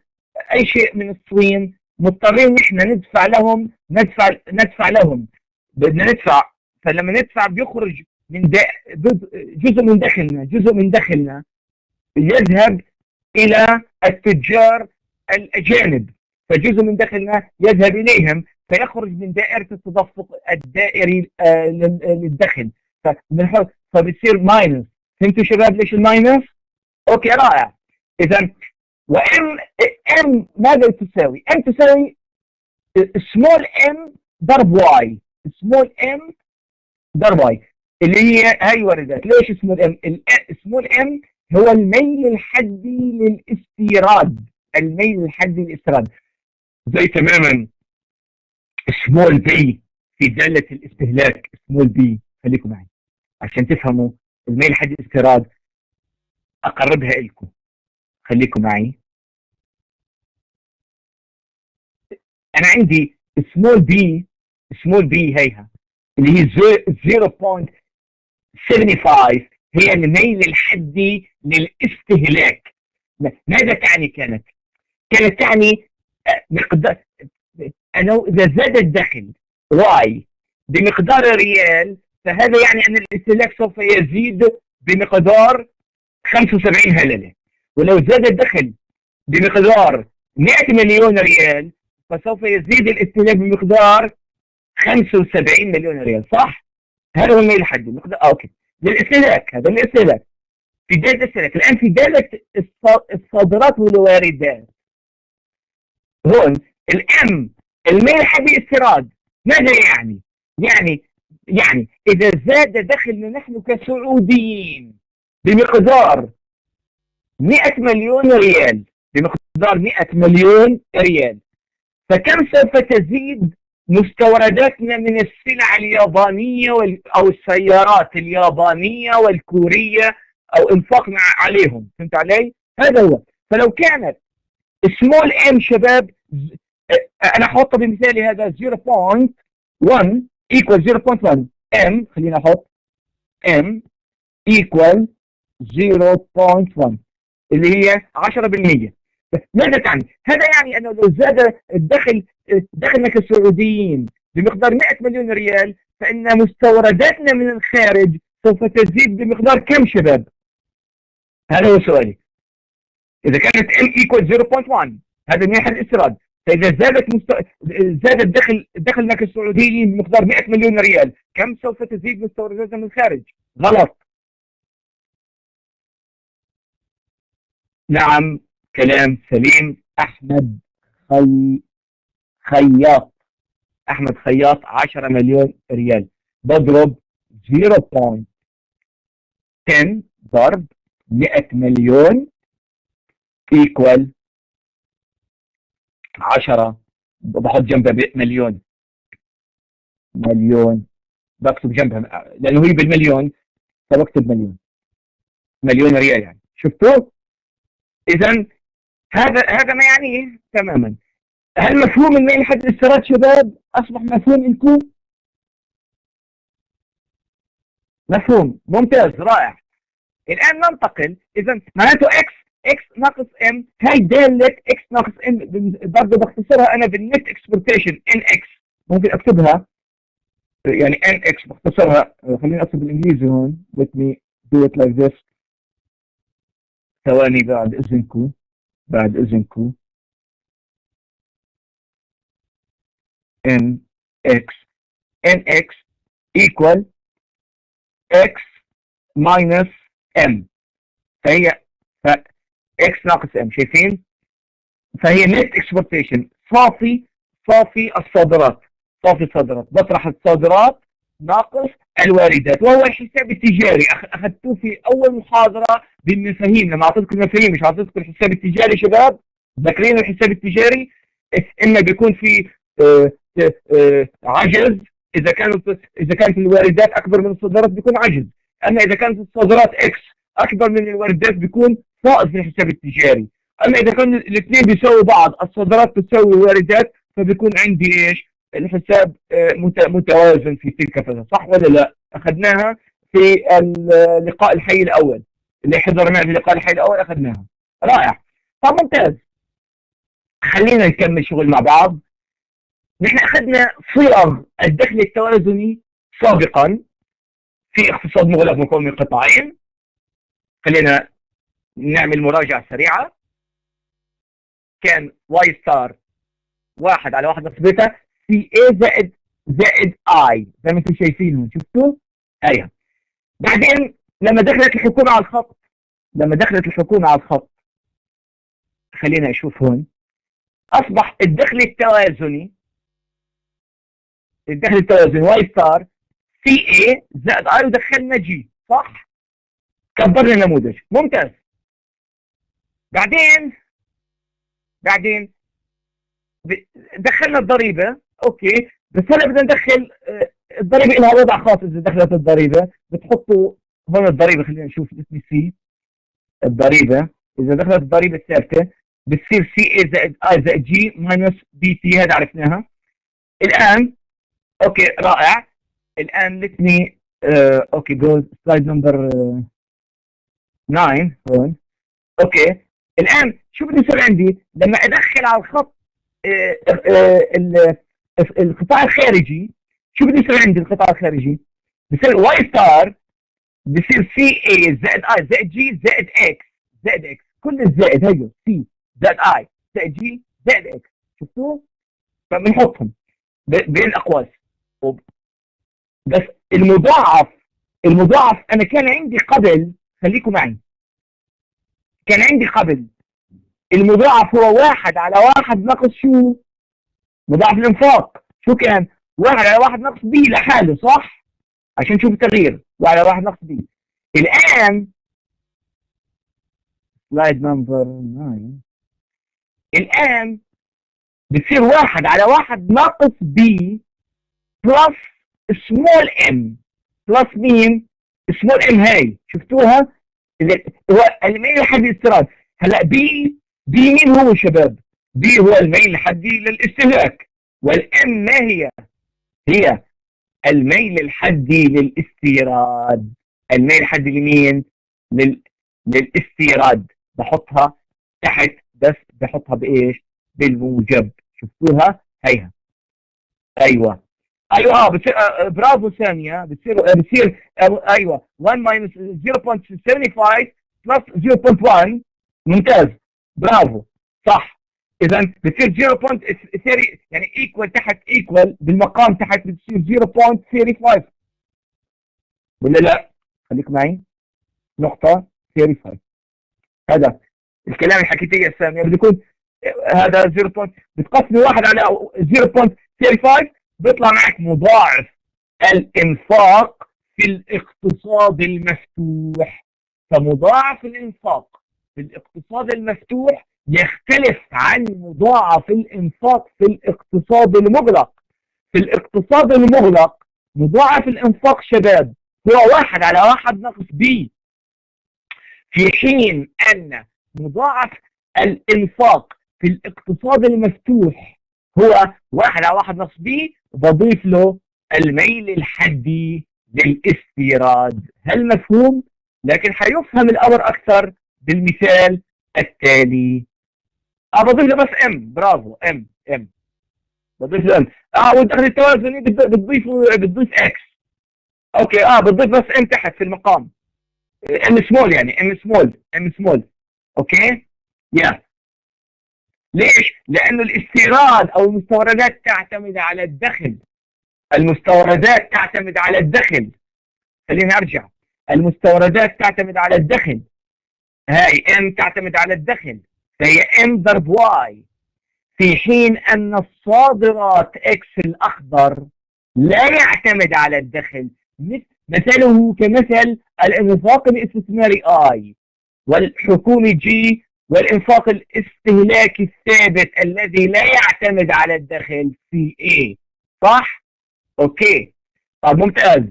S1: اي شيء من الصين، مضطرين نحن ندفع لهم بدنا ندفع. فلما ندفع بيخرج من جزء من دخلنا يذهب الى التجار الاجانب، فجزء من دخلنا يذهب اليهم فيخرج من دائره التدفق الدائري للدخل، فبتصير ماينس. فهمتوا شباب ليش الماينس؟ اوكي رائع. اذا ام ماذا تساوي؟ ام تساوي سمول ام ضرب واي، سمول ام ضرب واي اللي هي هاي واردات. ليش سمول ام؟ سمول ام هو الميل الحدي للاستيراد، الميل الحدي للاستيراد. زي تماما سمول بي في دالة الاستهلاك. سمول بي، خليكم معي عشان تفهموا الميل الحدي للاستيراد. اقربها لكم، خليكم معي. انا عندي سمول بي هيها اللي هي 0.75 هي الميل الحدي للاستهلاك. ماذا تعني؟ كانت تعني مقدار، انه اذا زاد الدخل واي بمقدار ريال فهذا يعني ان الاستهلاك سوف يزيد بمقدار 75 هلله، ولو زاد الدخل بمقدار 100 مليون ريال فسوف يزيد الاستهلاك بمقدار 75 مليون ريال. صح؟ هذا هو الميل الحدي مقدار. اوكي، للاستهلاك. هذا الاستهلاك في دالة الاستهلاك. الان في دالة الصادرات والواردات هون الام الميل الحدي استيراد. ماذا يعني؟ يعني اذا زاد دخلنا نحن كسعوديين بمقدار 100 مليون ريال، بمقدار 100 مليون ريال، فكم سوف تزيد مستورداتنا من السلع اليابانية أو السيارات اليابانية والكورية أو انفقنا عليهم؟ فهمت علي؟ هذا هو. فلو كانت سمول ام شباب، أنا أحطها بمثالي هذا 0.1 equal 0.1 ام، خلينا أحط ام equal 0.1 اللي هي 10%. ماذا تعني؟ هذا يعني أنه لو زاد دخلنا كسعوديين بمقدار 100 مليون ريال فإن مستورداتنا من الخارج سوف تزيد بمقدار كم شباب؟ هذا هو سؤالي. إذا كانت M equal 0.1 هذا من حيث الاستيراد، فاذا زاد الدخل النقدي السعودي بمقدار 100 مليون ريال، كم سوف تزيد مستورداتنا من الخارج؟ غلط. نعم، كلام سليم. خياط احمد خياط 10 مليون ريال. بضرب 0.10 ضرب 100 مليون ايكوال 10. بحط جنبها مليون، بكتب جنبها لانه هي بالمليون، فبكتب مليون ريال يعني. شفتوا؟ اذا هذا ما يعنيه تماما. هل مفهوم الميل حد الاستيراد شباب اصبح مفهوم لكم؟ مفهوم، ممتاز، رائع. الان ننتقل. اذا معناته اكس ناقص ام، هاي داله اكس ناقص ام برضه بختصرها انا بالنت اكسبورتيشن ان اكس. ممكن اكتبها يعني ان اكس بختصرها. خليني اكتب بالانجليزي هون. let me do it like this. ثواني بعد اذنكم. ان اكس equal x minus m. فهي x ناقص m، شايفين؟ فهي net exportation، صافي الصادرات. بطرح الصادرات ناقص الواردات، وهو الحساب التجاري. اخذتوه في اول محاضره بالمفاهيم، لما اعطيتكم المفاهيم مش اعطيتكم الحساب التجاري. شباب ذاكرين الحساب التجاري؟ اما بيكون في عجز. اذا كانت الواردات اكبر من الصادرات بيكون عجز، اما اذا كانت الصادرات اكس اكبر من الواردات بيكون فائض في الحساب التجاري. اما اذا كانوا الاثنين بيساووا بعض، الصادرات تساوي الواردات، فبيكون عندي ايش؟ الحساب متوازن في تلك الفتره. صح ولا لا؟ اخذناها في اللقاء الحي الاول، اللي حضر معي في اللقاء الحي الاول اخذناها. رائع. طب ممتاز، خلينا نكمل شغل مع بعض. نحن اخذنا صيغ الدخل التوازني سابقا في اقتصاد مغلق مكون من قطاعين. خلينا نعمل مراجعه سريعه. كان واي ستار 1 على 1 ناقص بيتا سي اي زائد اي، زي ما انتم شايفين. شفتوا؟ ايوه. بعدين لما دخلت الحكومه على الخط، خلينا اشوف هون. اصبح الدخل التوازني واي ستار سي اي زائد اي، ودخلنا جي. صح؟ كبرنا النموذج. ممتاز. بعدين دخلنا الضريبه. اوكي، بس هلا بدنا ندخل الضريبه لها وضع خاص. اذا دخلت الضريبه بتحطوا هون الضريبه. خلينا نشوف اسمي سي. الضريبه اذا دخلت الضريبه الثابته بتصير سي اي زائد اي زائد جي ماينس بي تي. هذا عرفناها الان. اوكي، رائع. الان لتني اوكي جو سلايد نمبر 9 هون. اوكي، الان شو بده يصير عندي لما ادخل على الخط القطاع الخارجي؟ شو بده يصير عندي القطاع الخارجي؟ بصير واي ستار بصير سي اي زائد اي زائد جي زائد اكس. كل الزائد هيو سي زائد اي زائد جي زائد اكس. شفتوا؟ فبنحطهم بين الاقواس. بس المضاعف انا كان عندي قبل، خليكم معي، كان عندي قبل المضاعف هو 1 على 1 ناقص شو؟ مضاعف الانفاق. شو كان؟ 1 على 1 ناقص بي لحاله. صح؟ عشان نشوف التغيير. 1 على 1 ناقص بي. الان سلايد نمبر 9. الان بتصير 1 على 1 ناقص بي بلس سمول ام. بلس مين؟ سمول ام. هاي شفتوها؟ هو الميل الحدي للاستيراد. هلا بي مين هو شباب؟ بي هو الميل الحدي للاستهلاك. والام ما هي؟ هي الميل الحدي للاستيراد. الميل الحدي لمين؟ للاستيراد. بحطها تحت، بس بحطها بايش؟ بالموجب. شفتوها؟ هيها. ايوه بتصير برافو ثانيه. بتصير ايوه 1 minus 0.75 plus 0.1. ممتاز، برافو، صح. اذا بتصير 0.3 يعني ايكوال تحت ايكوال بالمقام تحت بتصير 0.35 ولا لا؟ خليك معي نقطة 35. هذا الكلام اللي حكيته يا سامي بده يكون هذا 0. بتقسم 1 على 0.35 بيطلع معك مضاعف الانفاق في الاقتصاد المفتوح. فمضاعف الانفاق في الاقتصاد المفتوح يختلف عن مضاعف الانفاق في الاقتصاد المغلق. في الاقتصاد المغلق مضاعف الانفاق شباب هو 1 على 1 ناقص بي، في حين ان مضاعف الانفاق في الاقتصاد المفتوح هو 1 على 1 ناقص بي، بضيف له الميل الحدي للاستيراد. هل مفهوم؟ لكن حيفهم الامر اكثر بالمثال التالي. بضيف له بس ام، برافو، ام بضيف له ام. والدخل التوازني بتضيف اكس. اوكي بتضيف بس ام تحت في المقام، ام سمول يعني ام سمول. اوكي يا ليش؟ لانه الاستيراد او المستوردات تعتمد على الدخل. المستوردات تعتمد على الدخل. خليني ارجع. المستوردات تعتمد على الدخل. هاي ام تعتمد على الدخل، فهي ام ضرب واي. في حين ان الصادرات اكس الاخضر لا يعتمد على الدخل، مثله كمثل الانفاق الاستثماري اي، والحكومي جي، والانفاق الاستهلاكي الثابت الذي لا يعتمد على الدخل في اي. صح؟ اوكي طب ممتاز.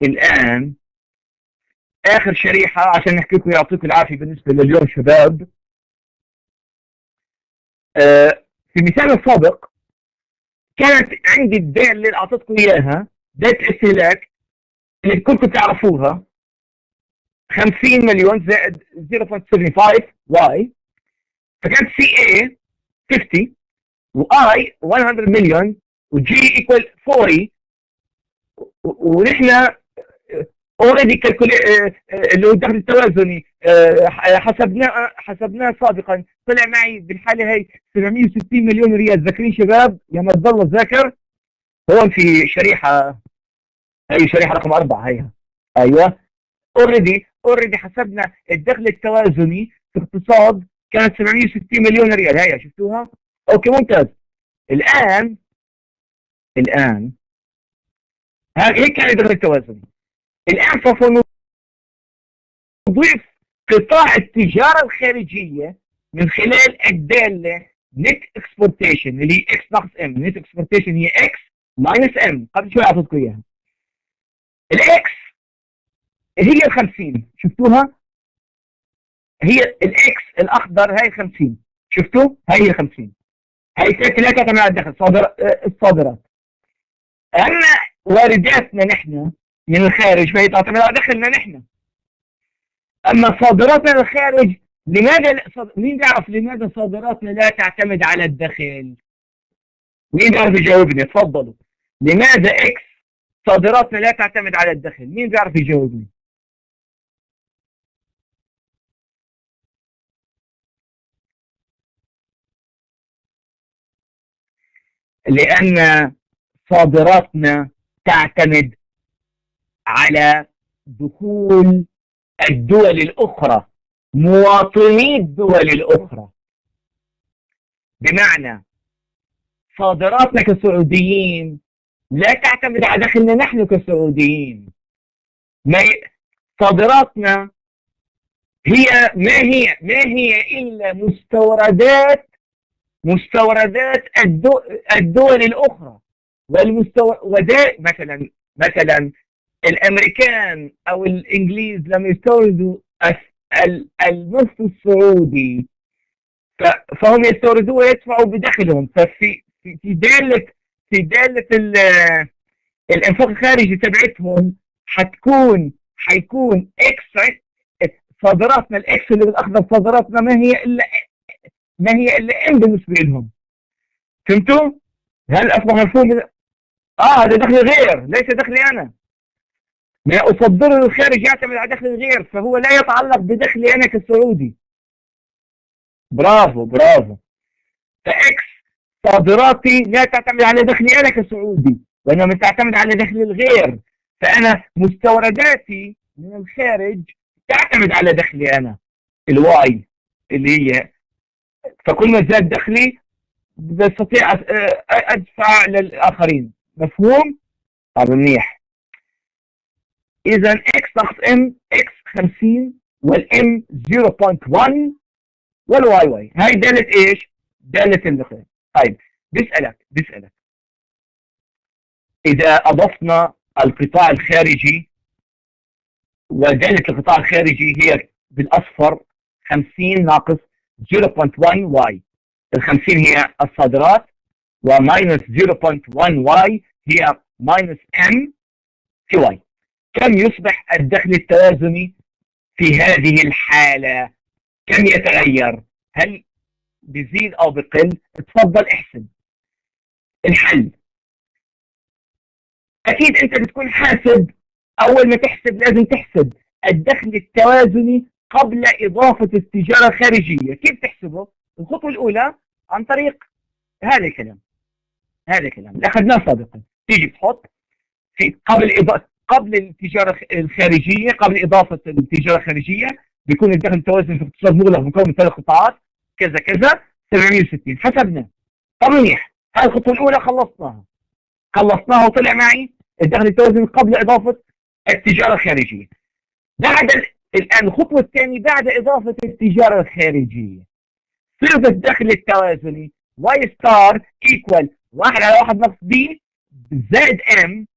S1: الان اخر شريحه عشان نحكي لكم يعطيكم العافيه بالنسبه لليوم شباب. في المثال السابق كانت عندي الدالة اللي اعطيتكم اياها، دالة الاستهلاك اللي كنتم تعرفوها 50 مليون زائد 0.75 واي، فكانت سي اي 50 واي 100 مليون وجي ايكوال 40. ونحن اوريدي اللي هو الدخل التوازني حسبناه سابقا، طلع معي بالحاله هي 760 مليون ريال. ذاكرين شباب؟ يا ما تضلوا ذاكر. هون في شريحه، هي شريحه رقم 4 هيها. ايوه اوريدي حسبنا الدخل التوازني في اقتصاد كانت 760 مليون ريال. هيا شفتوها؟ اوكي ممتاز. الان هيك كان الدخل التوازني. الان سوف نضيف قطاع التجاره الخارجيه من خلال الداله نت اكسبورتيشن اللي هي اكس ناقص ام. نت اكسبورتيشن هي اكس ماينس ام. قبل شوي اعطيتكم اياها. الاكس هي ال 50، شفتوها؟ هي الاكس الاخضر هاي 50، شفتوا؟ هي 50. هي لا تعتمد على الدخل الصادرات. اما وارداتنا نحن من الخارج فهي تعتمد على دخلنا نحن. اما صادراتنا للخارج لماذا مين بيعرف لماذا صادراتنا لا تعتمد على الدخل؟ مين بيعرف يجاوبني؟ تفضلوا. لماذا اكس صادراتنا لا تعتمد على الدخل؟ مين بيعرف يجاوبني؟ لأن صادراتنا تعتمد على دخول الدول الأخرى، مواطني الدول الأخرى. بمعنى صادراتنا كسعوديين لا تعتمد على دخلنا نحن كسعوديين. صادراتنا ما هي إلا مستوردات الدول الأخرى. مثلا الأمريكان أو الإنجليز لما يستوردوا النفط السعودي فهم يستوردوه ويدفعوا بدخلهم. ففي دالة الانفاق الخارجي تبعتهم حيكون اكس. صادراتنا الاكس اللي بالاخضر صادراتنا ما هي الا ام بالنسبه لهم. فهمتوا؟ هل اصبح مفهوم؟ هذا دخل غير، ليس دخلي انا. ما اصدره للخارج يعتمد على دخل غير، فهو لا يتعلق بدخلي انا كسعودي. برافو برافو. فاكس صادراتي لا تعتمد على دخلي انا كسعودي، وانما تعتمد على دخل الغير. فانا مستورداتي من الخارج تعتمد على دخلي انا الواي اللي هي. فكل ما زاد دخلي بستطيع ادفع للاخرين. مفهوم؟ طب منيح. اذا اكس ناقص ام، اكس 50 والام 0.1 والواي واي. هاي دالة ايش؟ دالة النقل. طيب بيسألك اذا اضفنا القطاع الخارجي، ودالة القطاع الخارجي هي بالاصفر 50 ناقص 0.1 واي. ال 50 هي الصادرات، وماينس 0.1 واي هي ماينس ام في واي. كم يصبح الدخل التوازني في هذه الحالة؟ كم يتغير؟ هل بيزيد او بقل؟ تفضل احسب. الحل اكيد انت بتكون حاسب. اول ما تحسب لازم تحسب الدخل التوازني قبل اضافة التجارة الخارجية. كيف تحسبه؟ الخطوة الاولى عن طريق هذا الكلام اللي اخذناه سابقا. تيجي تحط في قبل التجارة الخارجية، قبل اضافة التجارة الخارجية بيكون الدخل التوازني في الاقتصاد مغلق مكون من ثلاث قطاعات كذا كذا 760 حسبنا. طب منيح، هاي الخطوة الاولى خلصناها وطلع معي الدخل التوازني قبل اضافة التجارة الخارجية. بعد الان الخطوة الثانية بعد اضافة التجارة الخارجية صيغة الدخل التوازني واي ستار ايكوال 1 على 1 ناقص بي زائد ام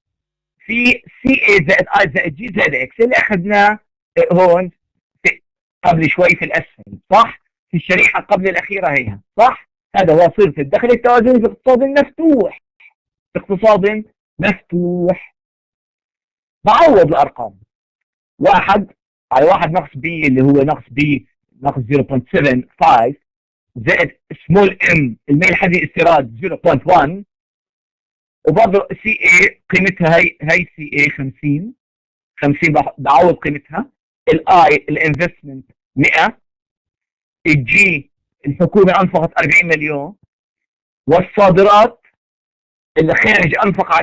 S1: في سي اي زائد اي زائد جي زائد اكس اللي اخذناه هون قبل شوي في الاسفل، صح؟ في الشريحة قبل الاخيرة هيها، صح؟ هذا هو صيغة الدخل التوازني في اقتصاد مفتوح. بعوض الارقام. 1 على 1 ناقص بي اللي هو ناقص بي ناقص 0.75 زائد سمول ام الميل حدي استيراد 0.1 وبرضه سي اي قيمتها هي سي اي 50 بعوض قيمتها. الاي الانفستمنت 100. الجي الحكومه انفقت 40 مليون، والصادرات اللي خارج انفق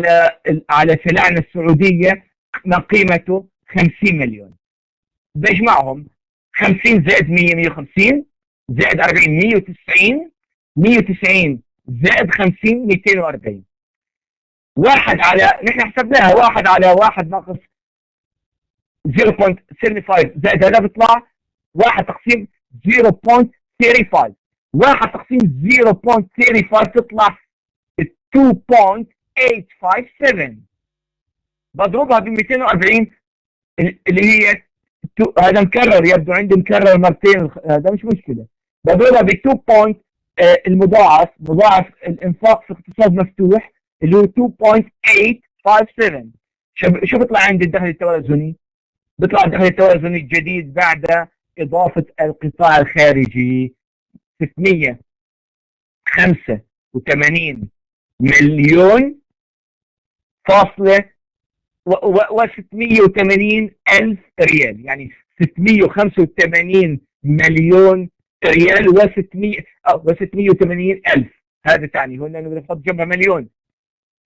S1: على سلعنا السعوديه من قيمته 50 مليون. بجمعهم 50 زائد 100 150 زائد 40 190 زائد 50 240. نحن حسبناها 1 على 1 ناقص 0.75 زائد هذا بيطلع 1 تقسيم 0.35. 1 تقسيم 0.35 تطلع 2.857. بضربها ب 240 اللي هي هذا مكرر، يبدو عندي مكرر مرتين، هذا مش مشكله. بضربها ب 2 بوينت مضاعف الانفاق في اقتصاد مفتوح اللي هو 2.857. شو بيطلع عندي الدخل التوازني؟ بيطلع الدخل التوازني الجديد بعد اضافه القطاع الخارجي 685 مليون فاصلة و680 ألف ريال، يعني 685 مليون ريال و680 ألف. هذا تعني هنا نحط جنبها مليون،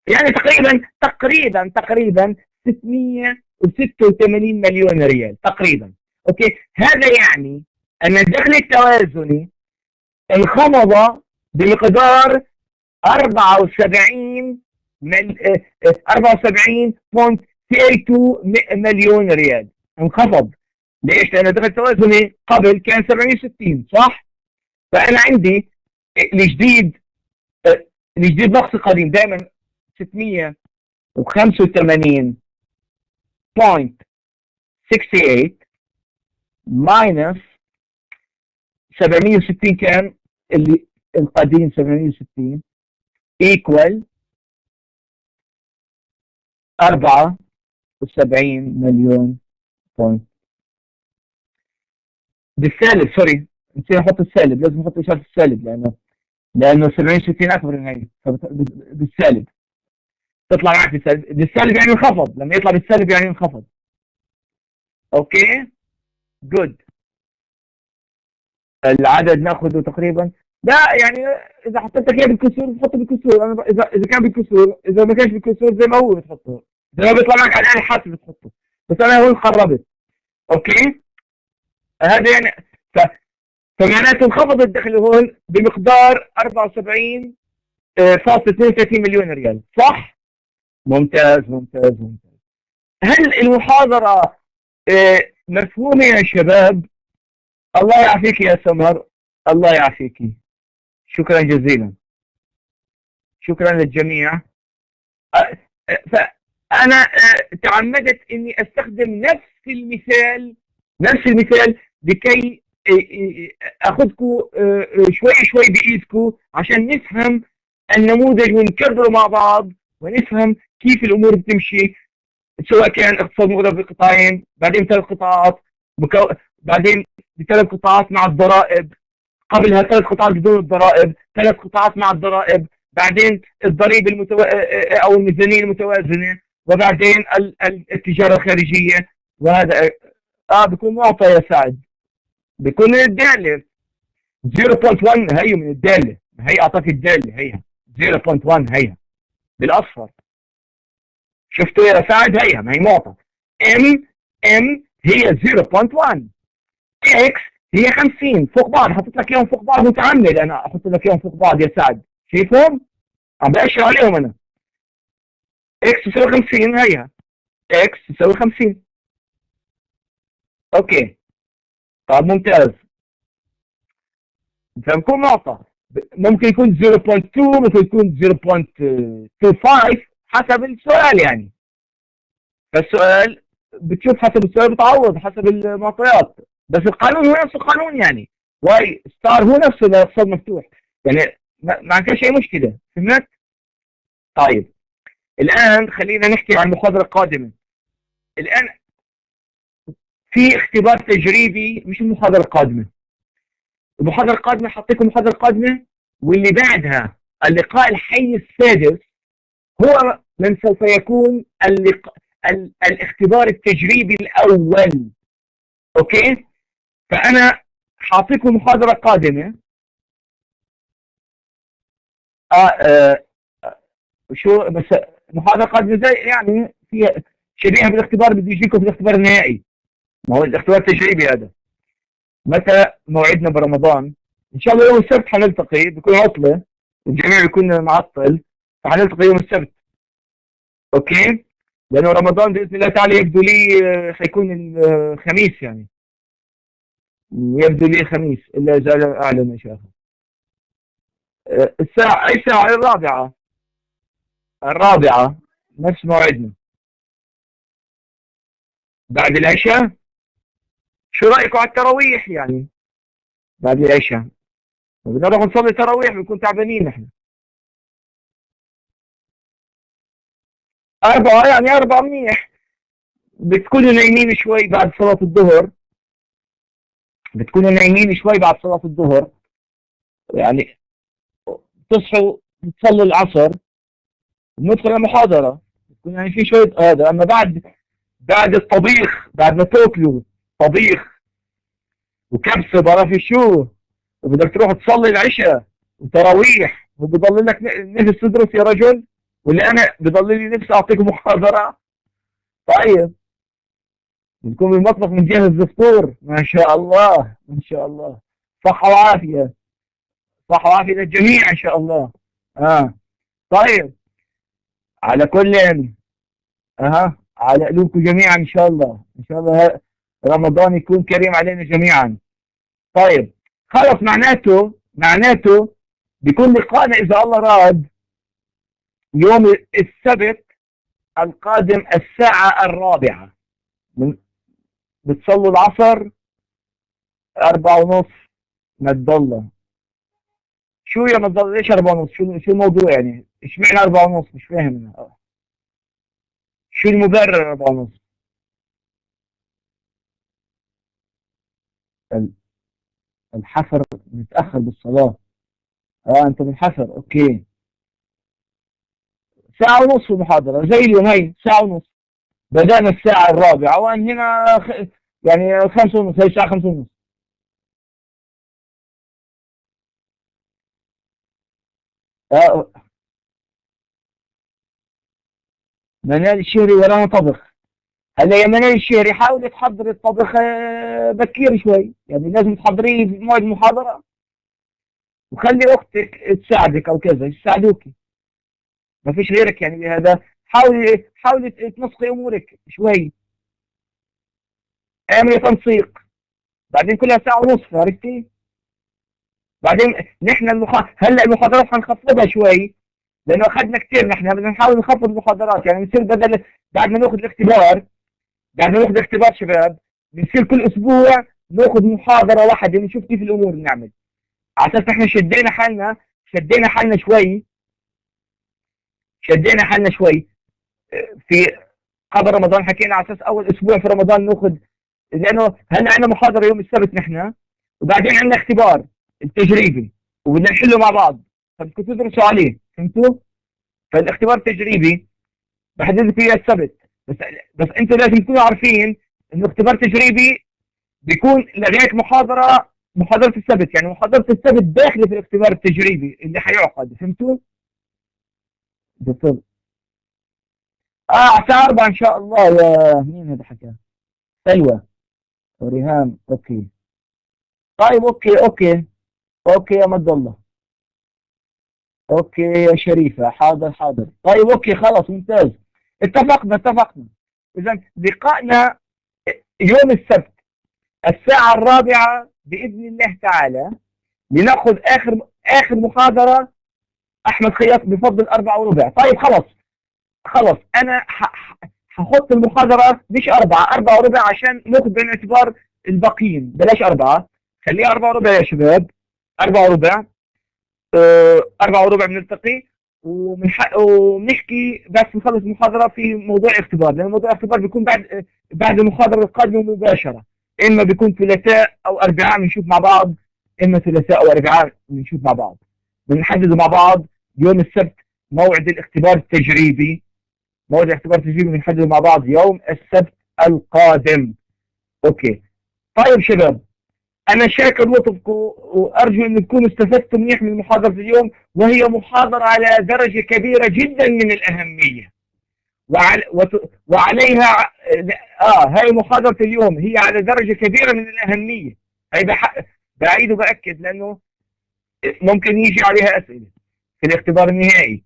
S1: يعني تقريبا 686 مليون ريال تقريبا. اوكي، هذا يعني ان الدخل التوازني انخفض بمقدار 74.2 مليون ريال. انخفض. ليش؟ لان الدخل التوازني قبل كان 760، صح؟ فانا عندي الجديد نقص قديم دائما 685.68 ماينس 760 كان اللي القديم 760 ايكوال 74 مليون بوينت. بالسالب، سوري نسيت احط السالب، لازم احط اشاره السالب لانه 70 60 اكبر من هي، بالسالب تطلع معك بالسالب يعني انخفض. لما يطلع بالسالب يعني انخفض. اوكي جود. العدد ناخذه تقريبا. لا يعني اذا حطيت لك اياه بالكسور بتحطه بالكسور، انا اذا كان بالكسور، اذا ما كانش بالكسور زي ما هو بتحطه، زي ما بيطلع معك على الاله حاسب بتحطه. بس انا هون قربت. اوكي، هذا يعني ف... فمعناته انخفض الدخل هون بمقدار 74.32 مليون ريال، صح؟ ممتاز ممتاز ممتاز. هل المحاضرة مفهومة يا شباب؟ الله يعافيك يا سمر، الله يعافيك. شكرا جزيلا، شكرا للجميع. فأنا تعمدت أني أستخدم نفس المثال لكي أخذكم شوي شوي بإيدكم عشان نفهم النموذج ونكرره مع بعض ونفهم كيف الأمور بتمشي، سواء كان اقتصاد مغلق بقطاعين، بعدين 3 قطاعات، بعدين ب3 قطاعات مع الضرائب، قبلها 3 قطاعات بدون الضرائب، 3 قطاعات مع الضرائب، بعدين الضريبة أو الميزانية المتوازنة، وبعدين التجارة الخارجية. وهذا بيكون معطى يا سعد، بيكون من الدالة 0.1. هي من الدالة، هي أعطاك الدالة، هي 0.1 هي بالأصفر، شفتوا يا سعد؟ هي ما هي معطى. ام هي 0.1، اكس هي 50 فوق بعض، حطيت لك اياهم فوق بعض متعمد انا احط لك اياهم فوق بعض يا سعد، شايفهم؟ عم بأشر عليهم انا. اكس تساوي 50، هيها اكس تساوي 50. اوكي، طيب ممتاز. فبكون معطى ممكن يكون 0.2، ممكن يكون 0.25 حسب السؤال يعني. فالسؤال بتشوف حسب السؤال، بتعوض حسب المعطيات، بس القانون هو نفس القانون يعني. واي ستار هو نفسه الاقتصاد مفتوح يعني، ما عندكش اي مشكله، فهمت؟ طيب الان خلينا نحكي عن المحاضره القادمه. الان في اختبار تجريبي، مش المحاضره القادمه. المحاضره القادمه حاعطيكم المحاضره القادمه واللي بعدها اللقاء الحي السادس هو من سوف يكون الاختبار التجريبي الاول. اوكي، فانا حاعطيكم محاضره قادمه. شو بس محاضره قادمه زي يعني فيها شبيهه بالاختبار، بده يجيكم في الاختبار النهائي. ما هو الاختبار التجريبي هذا. متى موعدنا برمضان؟ ان شاء الله يوم السبت حنلتقي، بكون عطله، الجميع بيكون معطل، فحنلتقي يوم السبت. اوكي، لانه رمضان باذن الله تعالى يبدو لي حيكون الخميس يعني، يبدو لي خميس الا اذا اعلن شيخ. الساعه اي ساعه؟ الرابعه. الرابعه نفس موعدنا بعد العشاء. شو رايكم على التراويح يعني بعد العشاء؟ بدنا نروح نصلي تراويح، بنكون تعبانين نحن. 4 يعني 4 منيح. بتكونوا نايمين شوي بعد صلاة الظهر، بتكونوا نايمين شوي بعد صلاة الظهر يعني، تصحوا تصلوا العصر وندخل المحاضرة، بتكون يعني في شوية هذا. أما بعد الطبيخ، بعد ما تاكلوا طبيخ وكبسة بعرف شو، وبدك تروح تصلي العشاء وتراويح، وبضل لك نفس تدرس يا رجل، واللي أنا بضل لي نفسي أعطيك محاضرة. طيب نكون بالمطبخ بنجهز الفطور، ما شاء الله ما شاء الله. صحة وعافية، صحة وعافية للجميع إن شاء الله. طيب، على كل على قلوبكم جميعا إن شاء الله، إن شاء الله رمضان يكون كريم علينا جميعا. طيب خلص، معناته بيكون لقائنا إذا الله راد يوم السبت القادم الساعة 4، من بتصلوا العصر 4:30 ما تضل. شو يا ما تضل؟ ليش 4:30؟ شو الموضوع يعني؟ اشمعنى 4:30؟ مش فاهم أنا. شو المبرر 4:30؟ الحفر متأخر بالصلاة. أنت بالحفر، أوكي. 1:30 المحاضرة زي اليوم، هي 1:30. بدأنا الساعة 4 وأنهينا يعني 5:30، هي الساعة 5:30. آه، منال الشهري ولا طبخ. هلا يا منال الشهري حاولي تحضري الطبخ بكير شوي، يعني لازم تحضريه في موعد المحاضرة، وخلي أختك تساعدك أو كذا يساعدوكي، ما فيش غيرك يعني بهذا. حاولي تنسقي أمورك شوي، اعملي تنسيق. بعدين كلها ساعة ونصف، عرفتي؟ بعدين نحن هلا المحاضرات حنخفضها شوي، لأنه أخذنا كثير. نحن بدنا نحاول نخفض المحاضرات، يعني بنصير بدل بعد ما ناخذ الاختبار، بعد ما ناخذ الاختبار شباب، بنصير كل أسبوع ناخذ محاضرة واحدة نشوف كيف الأمور بنعمل، على أساس نحن شدينا حالنا شوي، شدينا حالنا شوي في قبل رمضان. حكينا على اساس اول اسبوع في رمضان ناخذ، لانه هلا عندنا محاضره يوم السبت نحن، وبعدين عندنا اختبار التجريبي وبدنا نحله مع بعض، فبدكم تدرسوا عليه، فهمتوا؟ فالاختبار التجريبي بحدد فيه السبت، بس انتم لازم تكونوا عارفين انه اختبار تجريبي بيكون لغايه محاضره السبت، يعني محاضره السبت داخله في الاختبار التجريبي اللي حيعقد، فهمتوا؟ دكتور الساعه 4 ان شاء الله. يا مين هذا حكى؟ سلوى وريهام. اوكي طيب، اوكي يا مد الله. اوكي يا شريفة، حاضر حاضر. طيب اوكي خلاص ممتاز، اتفقنا. اذا لقائنا يوم السبت الساعة 4 بإذن الله تعالى، لنأخذ آخر محاضرة. أحمد خياط بفضل 4:15. طيب خلاص أنا هحط المحاضرة مش 4:15 عشان ناخذ بعين الاعتبار الباقيين. بلاش 4، خليها 4:15 يا شباب. 4:15 4:15 بنلتقي وبنحكي، بس نخلص المحاضرة في موضوع اختبار، لأن موضوع الاختبار بيكون بعد المحاضرة القادمة مباشرة، إما بيكون ثلاثاء أو أربعاء بنشوف مع بعض، إما ثلاثاء أو أربعاء بنشوف مع بعض، بنحدد مع بعض يوم السبت موعد الاختبار التجريبي. بنحدده مع بعض يوم السبت القادم. اوكي طيب شباب، انا شاكر لطفكم، وارجو ان تكونوا استفدتوا منيح من محاضرة اليوم، وهي محاضرة على درجة كبيرة جدا من الاهمية، وعليها هاي محاضرة اليوم هي على درجة كبيرة من الاهمية. هي بعيد وبأكد، لانه ممكن يجي عليها اسئلة في الاختبار النهائي.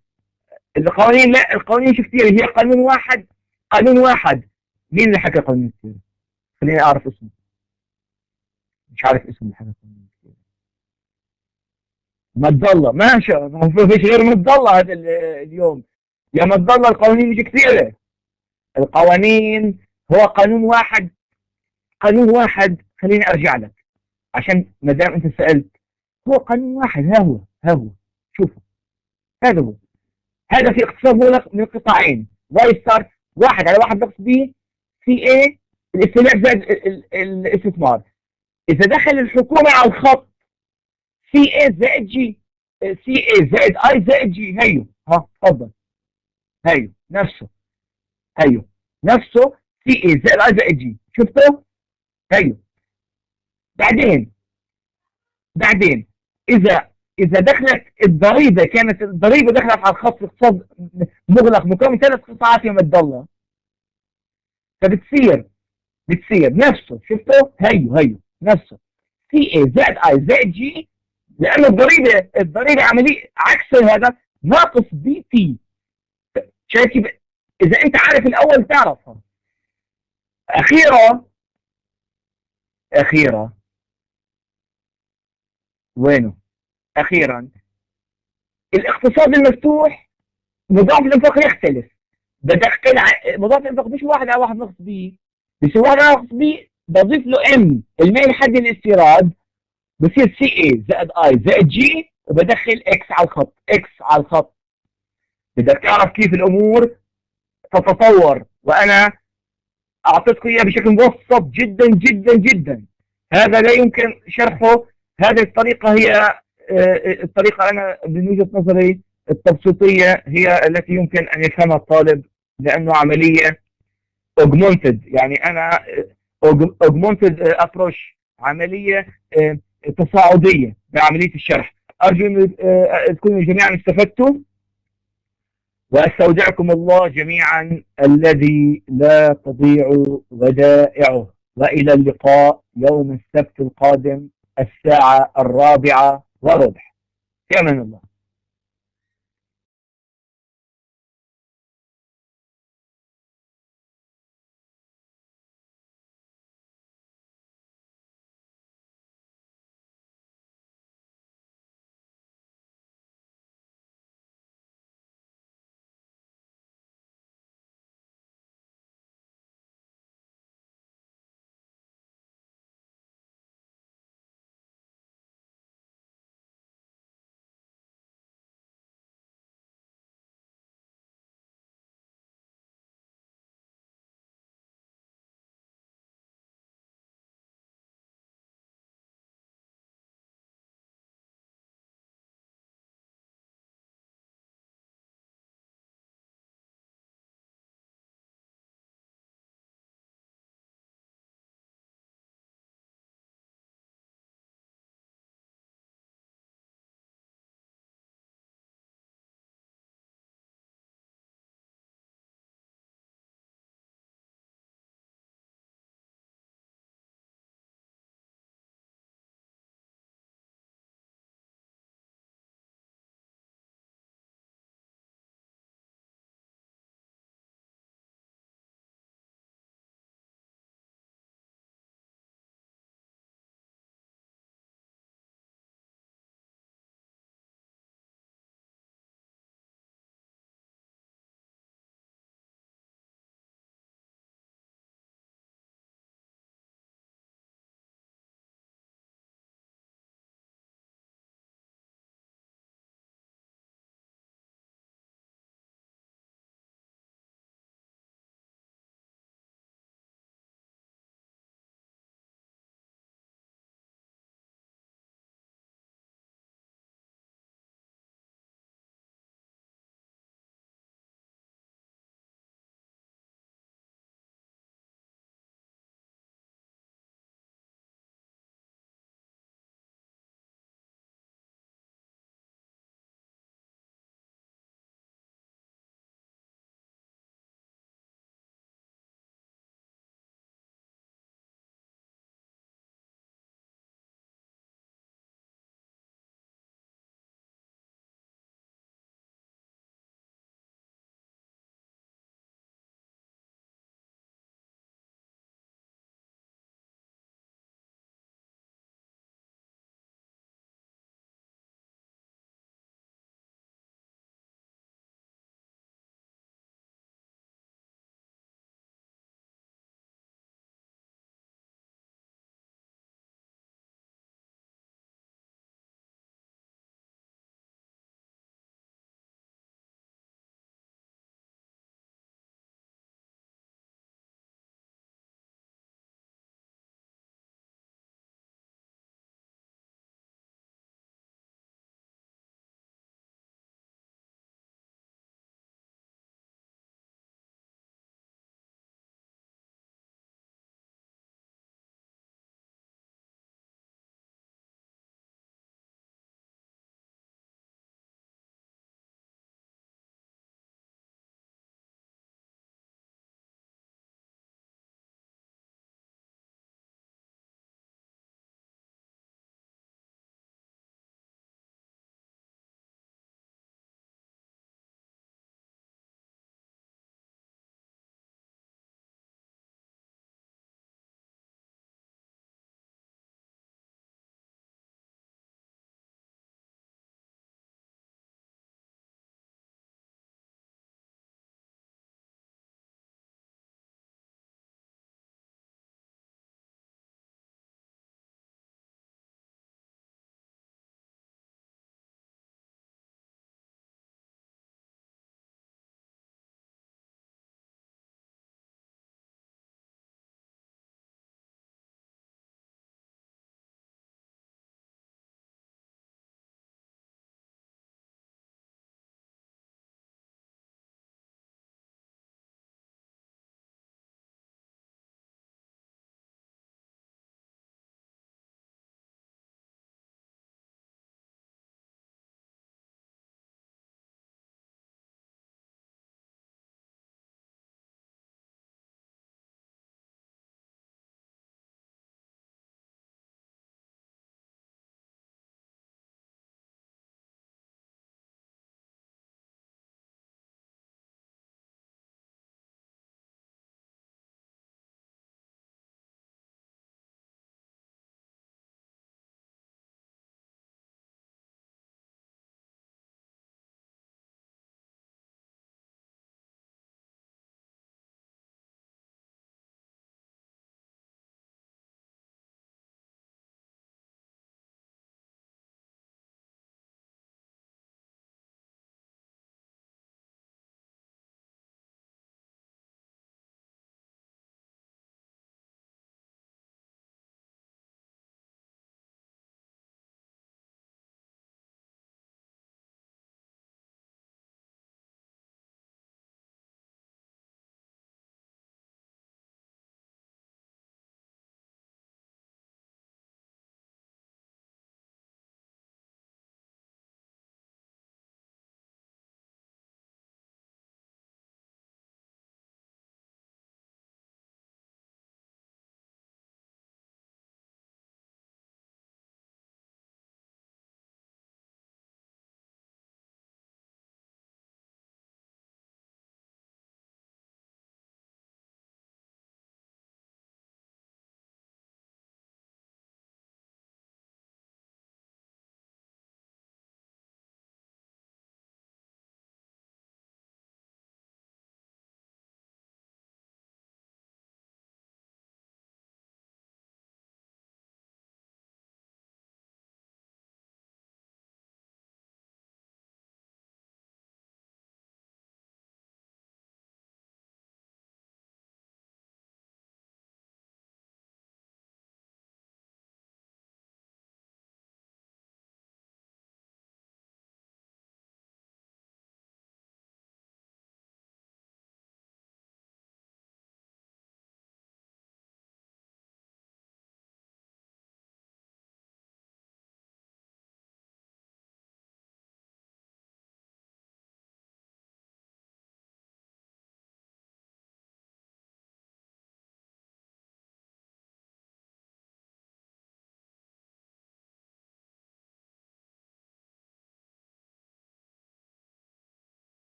S1: القوانين، لا القوانين شو كثير، هي قانون واحد. مين اللي حكى قانون كثير؟ خليني اعرف اسمه. مش عارف اسمه اللي حكى قانون كثير. مد الله، ما فيش غير مد الله هذا اليوم. يا مد الله القوانين مش كثيرة. القوانين هو قانون واحد. خليني ارجع لك، عشان ما دام انت سألت، هو قانون واحد. ها هو شوفوا، هذا هو. هذا في اقتصاد مغلق من قطاعين، واي ستار 1/1 سي اي الاستهلاك زائد الاستثمار. اذا دخل الحكومه على الخط سي اي زائد جي، سي اي زائد اي زائد جي، هيو تفضل، هيو نفسه سي اي زائد اي زائد جي، شفتوا؟ هيو. بعدين اذا دخلت الضريبه، كانت الضريبه دخلت على الخط اقتصاد مغلق مكون 3 قطاعات يا مد الله، فبتصير نفسه، شفتوا؟ هيو نفسه سي اي زائد اي زائد جي، لان الضريبه عمليه عكس هذا، ناقص بي تي. شايف كيف؟ اذا انت عارف الاول تعرفها. اخيرا وينه؟ اخيرا الاقتصاد المفتوح مضاعف الانفاق يختلف. بدخل مضاعف الانفاق مش 1/1 بيصير 1/1 بضيف له ام الميل حد الاستيراد، بصير سي اي زائد اي زائد جي، وبدخل اكس على الخط. بدك تعرف كيف الامور تتطور، وانا اعطيتكم اياه بشكل مبسط جدا جدا جدا. هذا لا يمكن شرحه. هذه الطريقة هي الطريقة، أنا من وجهة نظري التبسيطية هي التي يمكن أن يفهمها الطالب، لأنه عملية augmented، يعني أنا augmented approach، عملية تصاعدية بعملية الشرح. أرجو أن تكونوا جميعا استفدتوا، وأستودعكم الله جميعا الذي لا تضيع ودائعه، وإلى اللقاء يوم السبت القادم الساعة 4:15. في أمان الله.